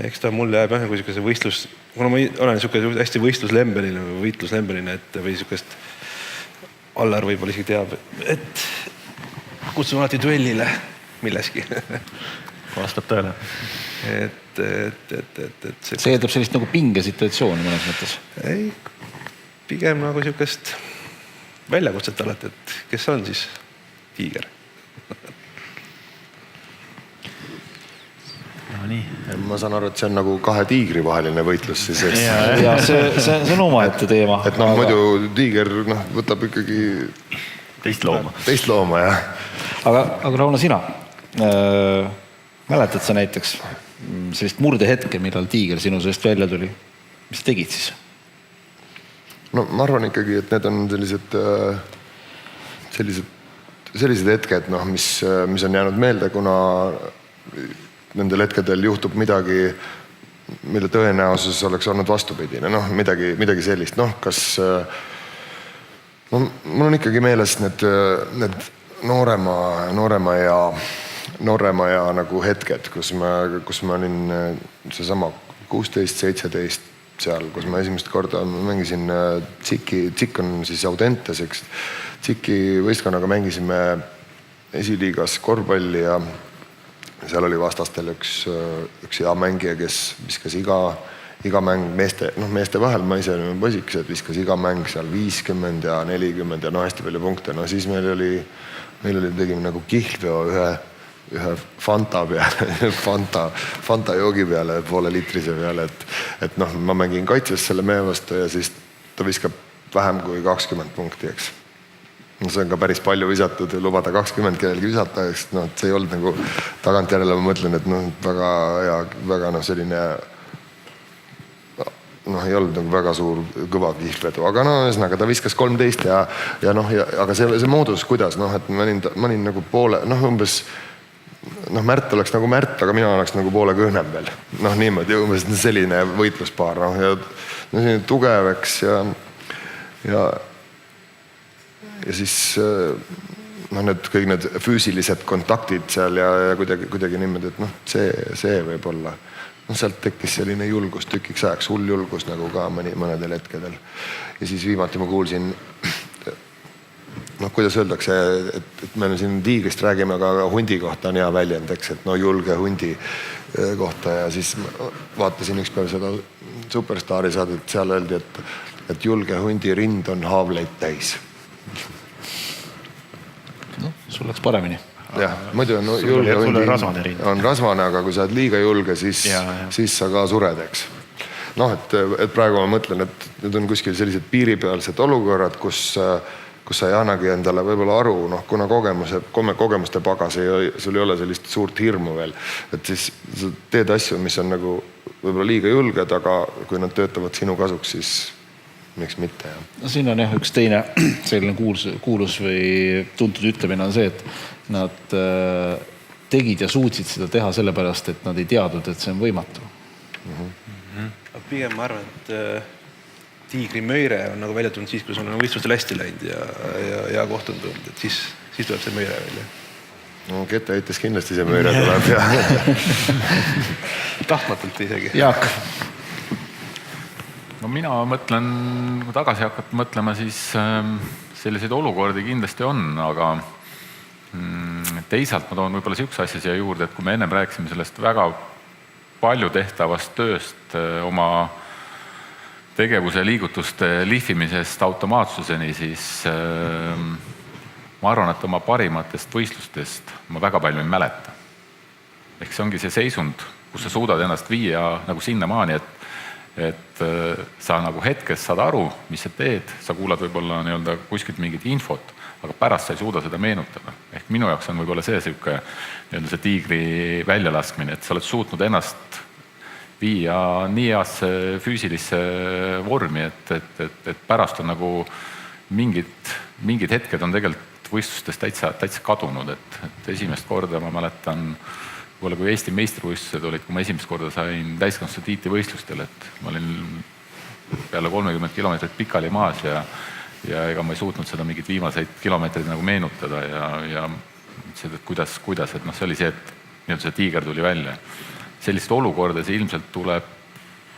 eks ta mulle jääb jah, kui see võistlus, kuna ma olen hästi võitluslembeline, või sükest Allar võib-olla isegi teab, et kutsun alati duellile milleski. Vastab tõele. See eeldab sellist nagu pingesituatsiooni mõnes mõttes. Ei, pigem nagu sükest väljakutset alati, et kes on siis tiiger. No nii. Ma saan aru, et see on nagu kahe tiigri vaheline võitlus siis. Ja see on omaette teema. Et muidu tiiger võtab ikkagi teist looma, jah. Aga Rauno, sina mäletad sa näiteks sellist murdehetke, millal tiiger sinu seest välja tuli? Mis sa tegid siis? No ma arvan ikkagi, et need on sellised hetked, mis on jäänud meelde, kuna nendel hetkedel juhtub midagi, mille tõenäosus oleks olnud vastupidine. Midagi sellist. Kas... mul on ikkagi meeles need noorema ja nagu hetked, kus ma olin seesama 16-17 seal, kus ma esimest korda mängisin Tsikk on siis Audentes, eks. Tsikki võistkonnaga mängisime esiliigas korvpalli ja seal oli vastastel üks hea mängija, kes viskas iga mäng meeste vahel, ma ise olime poisikesed, viskas iga mäng seal 50 ja 40 ja hästi palju punkte. Siis tegime nagu kihlveo ühe Fanta peale, Fanta joogi peale, poole litrise peale, et ma mängin kaitses selle mehe vastu ja siis ta viskab vähem kui 20 punkti, eks. See on ka päris palju visatud ja lubada 20 kellelgi visata, see ei olnud nagu tagantjärele, ma mõtlen, et väga hea, väga selline ei olnud nagu väga suur kõva kihlvedu, aga ühesõnaga ta viskas 13 aga see moodus kuidas, et ma olin nagu poole, umbes Märt oleks nagu Märt, aga mina oleks nagu poole kõhnem veel. Niimoodi, umbes selline võitluspaar, ja selline tugev, eks, ja siis kõik need füüsilised kontaktid seal ja kuidagi niimoodi, et see võib olla. Sealt tekkis selline julgus tükiks ajaks, hull julgus nagu ka mõnedel hetkedel. Ja siis viimati ma kuulsin, kuidas öeldakse, et me siin tiigrist räägime, aga hundi kohta on hea väljend, eks, et julge hundi kohta ja siis vaatasin ükspäev seda Superstaari saadet, seal öeldi, et julge hundi rind on haavleid täis. Sul läks paremini. Jah, muidu on julge hundi on rasvane, aga kui sa oled liiga julge, siis sa ka sured, eks. Et praegu ma mõtlen, et need on kuskil sellised piiripealsed olukorrad, kus kus sa ei annagi endale võib-olla aru, kuna kogemuste pagas sul ei ole sellist suurt hirmu veel, et siis sa teed asju, mis on nagu võib-olla liiga julged, aga kui nad töötavad sinu kasuks, siis miks mitte. No siin on üks teine selline kuulus või tuntud ütlemine on see, et nad tegid ja suutsid seda teha sellepärast, et nad ei teadnud, et see on võimatu. Pigem ma arvan, et tiigri möire on nagu välja tulnud siis, kui sul on võistlustel hästi läinud ja koht on tulnud, et siis tuleb see möire välja. No ketteheites kindlasti see möire tuleb ja tahtmatult isegi. Jaak. No mina mõtlen, kui tagasi hakata mõtlema, siis selliseid olukordi kindlasti on, aga teisalt ma toon võib-olla siukse asja siia juurde, et kui me ennem rääkisime sellest väga palju tehtavast tööst oma tegevuse liigutuste lihvimisest automaatsuseni, siis ma arvan, et oma parimatest võistlustest ma väga palju ei mäleta. Ehk see ongi see seisund, kus sa suudad ennast viia nagu sinnamaani, et sa nagu hetkes saad aru, mis sa teed, sa kuulad võib-olla nii-öelda kuskilt mingit infot, aga pärast sa ei suuda seda meenutada. Ehk minu jaoks on võib-olla see see tiigri väljalaskmine, et sa oled suutnud ennast viia nii heasse füüsilisse vormi, et pärast on nagu mingid hetked on tegelikult võistlustest täitsa kadunud, et esimest korda ma mäletan, kui Eesti meistrivõistlused olid, kui ma esimest korda sain täiskasvanute tiitlivõistlustel, et ma olin peale 30 kilomeetrit pikali maas ja ega ma ei suutnud seda mingit viimaseid kilomeetreid nagu meenutada ja see, et kuidas, et see oli see, et see tiiger tuli välja. Sellist olukorda see ilmselt tuleb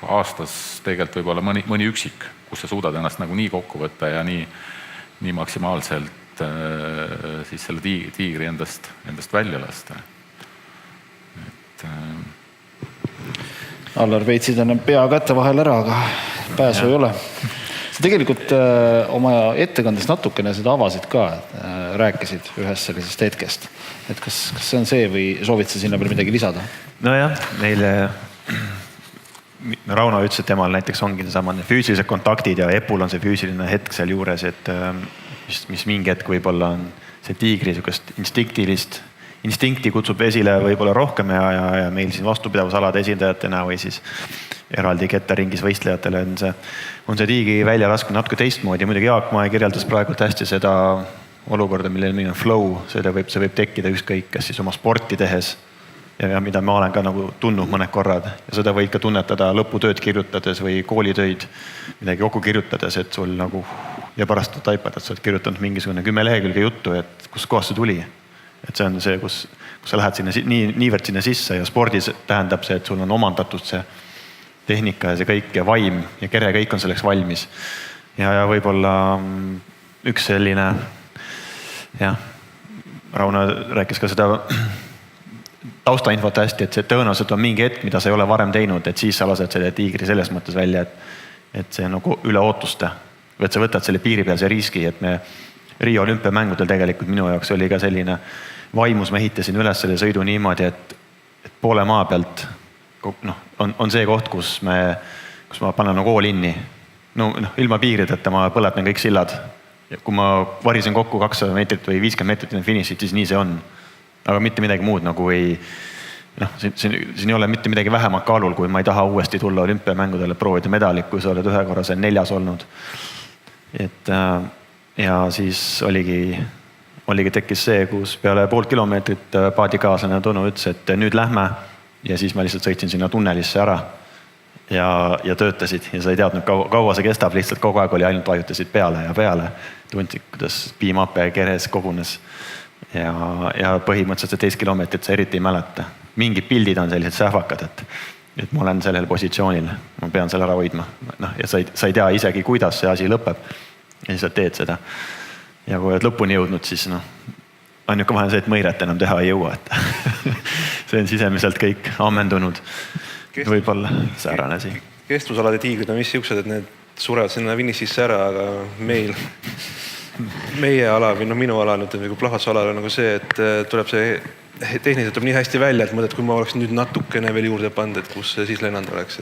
aastas tegelikult võib-olla mõni üksik, kus sa suudad ennast nagu nii kokku võtta ja nii maksimaalselt siis selle tiigri endast välja lasta. Allar Veitsid on pea kätte vahel ära, aga pääsu ei ole. Sa tegelikult oma ettekandes natukene seda avasid ka, rääkisid ühest sellisest hetkest. Et kas see on see või soovid sa sinna veel midagi lisada? Nojah, neile Rauno ütles, et temal näiteks ongi sama füüsilised kontaktid ja Epul on see füüsiline hetk seal juures, et mis mingi hetk võib-olla on see tiigri instinkti kutsub esile võib-olla rohkem ja meil siin vastupidavusalade esindajatena või siis eraldi kettaringis võistlejatele on see tiigri väljalaskmine natuke teistmoodi. Muidugi Jaak Mae kirjeldas praegult hästi seda olukorda, millel meil on flow, see võib tekkida ükskõik, kas siis oma sporti tehes ja mida ma olen ka nagu tundnud mõned korrad ja seda võid ka tunnetada lõputööd kirjutades või koolitöid midagi kokku kirjutades, et sul nagu ja pärast taipad, et sa oled kirjutanud mingisugune 10 lehekülge juttu, et kus kohast see tuli. Et see on see, kus sa lähed sinna niivõrd sinna sisse ja spordis tähendab see, et sul on omandatud see tehnika ja see kõik ja vaim ja kere kõik on selleks valmis. Ja võib-olla üks selline, Rauno rääkis ka seda taustainfot hästi, et see tõenäoliselt on mingi hetk, mida sa ei ole varem teinud, et siis sa lased selle tiigri selles mõttes välja, et see on nagu üle ootuste. Et sa võtad selle piiri peal see riski, et me Rio olümpiamängudel tegelikult minu jaoks oli ka selline vaimus, ma ehitasin üles selle sõidu niimoodi, et poole maa pealt on see koht, kus ma panen nagu all inni. Ilma piirideta ma põletan kõik sillad. Ja kui ma varisen kokku 200 meetrit või 50 meetrit enne finišit, siis nii see on. Aga mitte midagi muud nagu siin ei ole mitte midagi vähemalt kaalul, kui ma ei taha uuesti tulla olümpiamängudele proovida medalit, kui sa oled ühe korra see 4. olnud. Ja siis oligi tekkis see, kus peale pool kilomeetrit paadikaaslane Tõnu ütles, et nüüd lähme ja siis ma lihtsalt sõitsin sinna tunnelisse ära ja töötasid ja sa ei teadnud, kaua see kestab, lihtsalt kogu aeg oli ainult vajutasid peale ja peale. Tundsid, kuidas piimape keres kogunes ja põhimõtteliselt see 2 kilomeetrit sa eriti ei mäleta. Mingid pildid on sellised sähvakad, et ma olen sellel positsioonil, ma pean selle ära hoidma. Ja sa ei tea isegi, kuidas see asi lõpeb. Ja siis sa teed seda. Ja kui oled lõpuni jõudnud, siis on niuke vahel see, et mõiret enam teha ei jõua. See on sisemiselt kõik ammendunud. Võib-olla säärane asi. Kestvusalade tiigrid on vist siuksed, et need surevad sinna finišisse ära, aga meie ala või minu ala, plahvatsualal on nagu see, et tuleb see tehniliselt tuleb nii hästi välja, et mõtled, kui ma oleks nüüd natukene veel juurde pannud, et kus see siis lennanud oleks.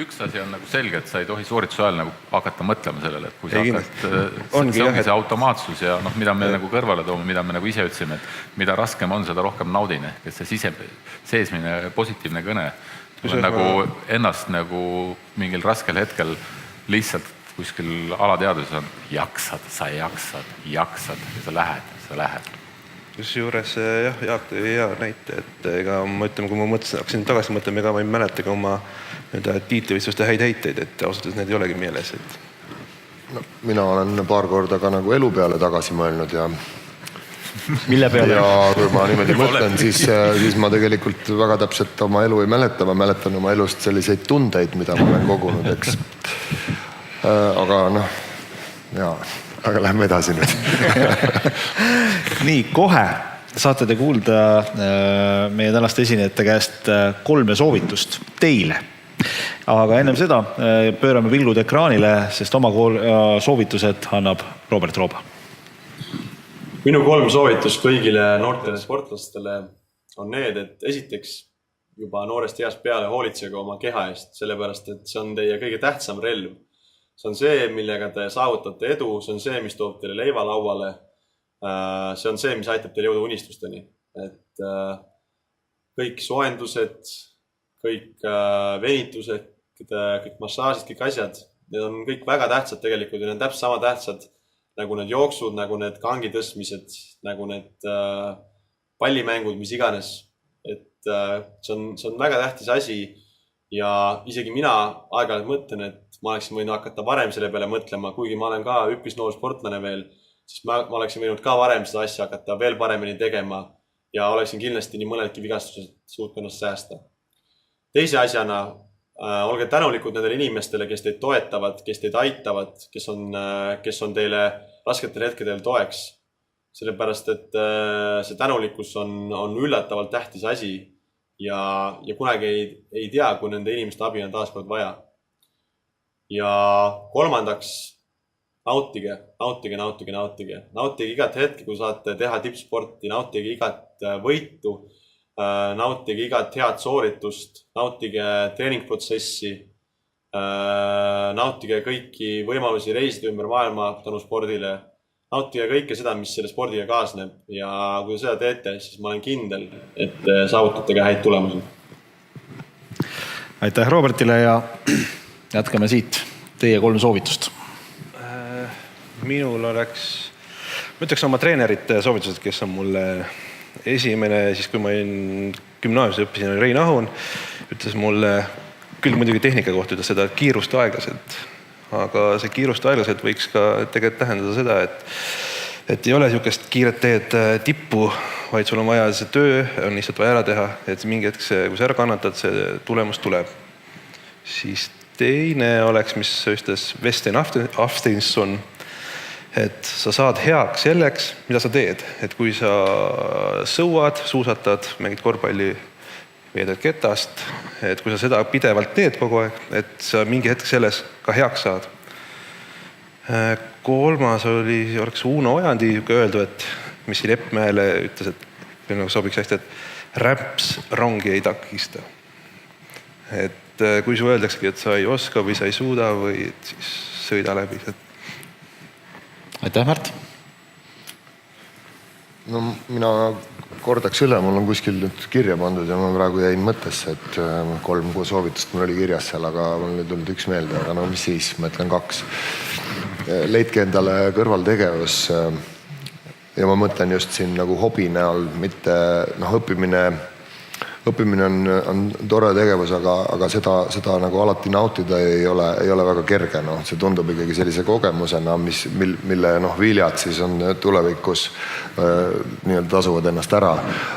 Üks asi on nagu selge, et sa ei tohi soorituse ajal nagu hakata mõtlema sellele, et kui sa ongi see automaatsus ja mida me nagu kõrvale toome, mida me nagu ise ütlesime, et mida raskem on, seda rohkem naudin, et see seesmine positiivne kõne. Kui nagu ennast nagu mingil raskel hetkel lihtsalt kuskil alateaduses on sa jaksad ja sa lähed. Kusjuures jah, Jaak tõi hea näite, et ega ma ütleme, kui ma hakkasin tagasi mõtlema, ega ma ei mäleta ka oma tiitlivõistluste häid heiteid, et ausalt need ei olegi meeles. No, mina olen paar korda ka nagu elu peale tagasi mõelnud ja mille peale? Ja kui ma niimoodi mõtlen, siis ma tegelikult väga täpselt oma elu ei mäleta, ma mäletan oma elust selliseid tundeid, mida ma olen kogunud, eks. Aga aga lähme edasi nüüd. Nii, kohe saate te kuulda meie tänaste esinejate käest 3 soovitust teile. Aga ennem seda pöörame pilgud ekraanile, sest oma soovitused annab Robert Rooba. Minu 3 soovitus kõigile noortele sportlastele on need, et esiteks juba noorest east peale hoolitsege oma keha eest, sellepärast et see on teie kõige tähtsam relv. See on see, millega te saavutate edu, see on see, mis toob teile leiva lauale. See on see, mis aitab teile jõuda unistusteni. Et kõik soendused, kõik venitused, kõik massaažid, kõik asjad, need on kõik väga tähtsad tegelikult ja need on täpselt sama tähtsad nagu need jooksud, nagu need kangi tõstmised, nagu need pallimängud, mis iganes. Et see on väga tähtis asi ja isegi mina aeg-ajalt mõtlen, et ma oleksin võinud hakata varem selle peale mõtlema, kuigi ma olen ka üpris noor sportlane veel, siis ma oleksin võinud ka varem seda asja hakata veel paremini tegema ja oleksin kindlasti nii mõnedki vigastused suutnud ennast säästa. Teise asjana, olge tänulikud nendele inimestele, kes teid toetavad, kes teid aitavad, kes on teile rasketel hetkedel toeks. Sellepärast, et see tänulikkus on üllatavalt tähtis asi ja kunagi ei tea, kui nende inimeste abi on taaskord vaja. Ja kolmandaks, nautige igat hetke, kui saate teha tippsporti, nautige igat võitu, nautige igat head sooritust, nautige treeningprotsessi, nautige kõiki võimalusi reisida ümber maailma tänu spordile, nautige kõike seda, mis selle spordiga kaasneb ja kui seda teete, siis ma olen kindel, et saavutate ka häid tulemusi. Aitäh Robertile ja jätkame siit teie 3 soovitust. Minul oleks, ma ütleks oma treenerite soovitused, kes on mulle esimene, siis kui ma gümnaasiumis õppisin, oli Rein Ahun, ütles mulle, küll muidugi tehnika kohta ütles seda, et kiirust aeglaselt. Aga see kiirust aeglaselt võiks ka tegelikult tähendada seda, et ei ole niisugust kiiret teed tippu, vaid sul on vaja see töö, on lihtsalt vaja ära teha, et mingi hetk kui sa ära kannatad, see tulemus tuleb. Siis teine oleks, mis ütles Westin Aftinson, et sa saad heaks selleks, mida sa teed. Et kui sa sõuad, suusatad, mängid korvpalli, veedad ketast, et kui sa seda pidevalt teed kogu aeg, et sa mingi hetk selles ka heaks saad. Kolmas oleks Uno Ojandi öeldu, et mis siin Eppmäele ütles, et sobiks hästi, et rämps rongi ei takista. Et kui su öeldaksegi, et sa ei oska või sa ei suuda või siis sõida läbi. Aitäh, Märt! No mina kordaks üle, mul on kuskil nüüd kirja pandud ja ma praegu jäin mõttesse, et 3 soovitust mul oli kirjas seal, aga mul ei tulnud 1 meelde, aga no mis siis, ma ütlen 2. Leidke endale kõrvaltegevus ja ma mõtlen just siin nagu hobi näol, mitte õppimine on tore tegevus, aga seda nagu alati nautida ei ole väga kerge. See tundub ikkagi sellise kogemusena, mille viljad siis on tulevikus tasuvad ennast ära.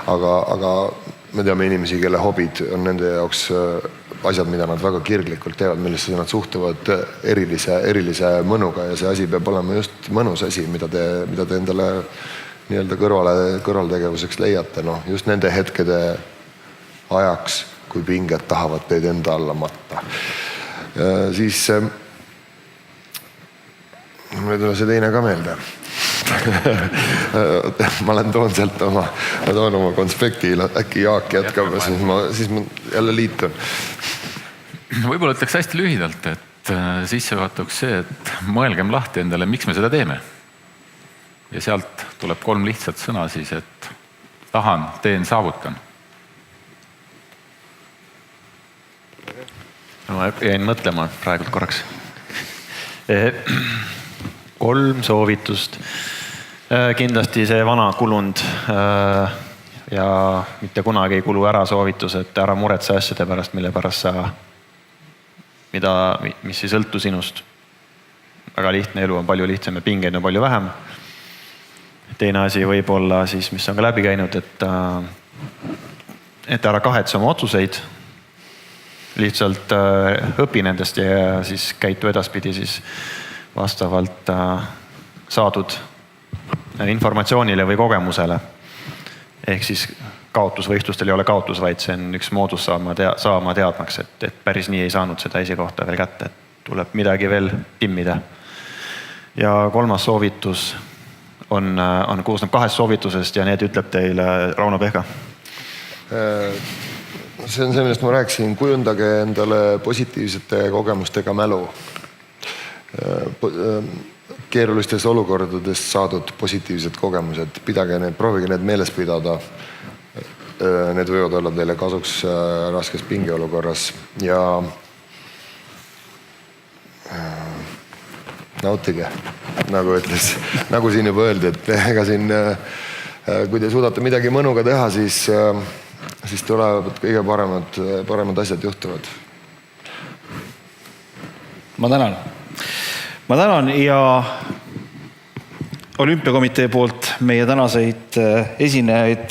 Aga me teame inimesi, kelle hobid on nende jaoks asjad, mida nad väga kirglikult teevad, millesse nad suhtuvad erilise mõnuga ja see asi peab olema just mõnus asi, mida te endale kõrvaltegevuseks leiate. Just nende hetkede ajaks, kui pinged tahavad teid enda alla matta. Siis mul ei tule see teine ka meelde. ma toon oma konspekti, äkki Jaak jätkab ja siis ma jälle liitun. Võib-olla ütleks hästi lühidalt, et sissejuhatuks see, et mõelgem lahti endale, miks me seda teeme. Ja sealt tuleb 3 lihtsat sõna siis, et tahan, teen, saavutan. Ma jäin mõtlema praegult korraks. 3 soovitust. Kindlasti see vana kulunud ja mitte kunagi ei kulu ära soovitus, et ära muretse asjade pärast, mille pärast mis ei sõltu sinust. Väga lihtne elu on palju lihtsam ja pingeid on palju vähem. Teine asi võib olla siis, mis on ka läbi käinud, et ära kahetse oma otsuseid. Lihtsalt õpi nendest ja siis käitu edaspidi siis vastavalt saadud informatsioonile või kogemusele. Ehk siis kaotusvõistlustel ei ole kaotus, vaid see on üks moodus saama teadmaks, et päris nii ei saanud seda esikohta veel kätte, et tuleb midagi veel timmida. Ja 3. soovitus koosneb 2 soovitusest ja need ütleb teile Rauno Pehka. See on see, millest ma rääkisin, kujundage endale positiivsete kogemustega mälu. Keerulistes olukordades saadud positiivsed kogemused, proovige need meeles pidada. Need võivad olla teile kasuks raskes pingeolukorras ja nautige, nagu siin juba öeldi, et ega siin, kui te suudate midagi mõnuga teha, siis tulevad kõige paremad asjad juhtuvad. Ma tänan ja Olümpiakomitee poolt meie tänaseid esinejaid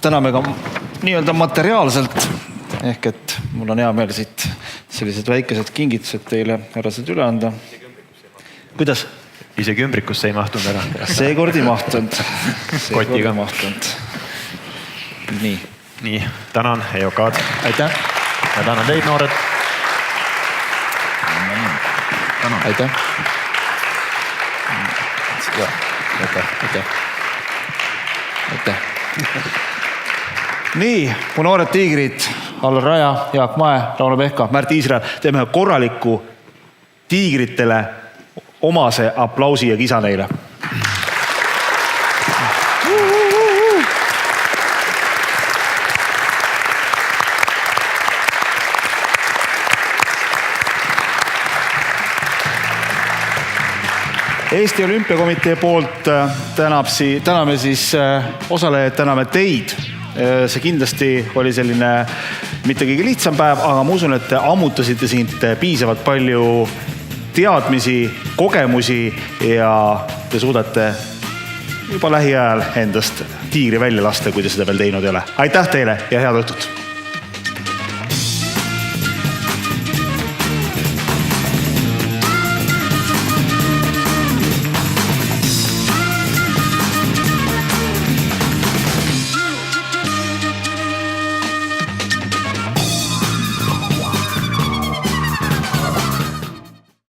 täname ka nii-öelda materiaalselt, ehk et mul on hea meel siit sellised väikesed kingitused teile härrased üle anda. Kuidas? Isegi ümbrikusse ei mahtunud ära. Seekord ei mahtunud. Kotiga. Nii, tänan EOK-d. Aitäh. Ja tänan teid, noored. Aitäh. Aitäh. Nii, mu noored tiigrid, Allar Raja, Jaak Mae, Rauno Pehka, Märt Iisrael, teeme korraliku tiigritele omase aplausi ja kisa neile. Eesti Olümpiakomitee poolt täname siis osalejaid, täname teid. See kindlasti oli selline mitte kõige lihtsam päev, aga ma usun, et te ammutasite siin piisavalt palju teadmisi, kogemusi ja te suudate juba lähiajal endast tiigri välja lasta, kui te seda veel teinud ei ole. Aitäh teile ja head õhtut!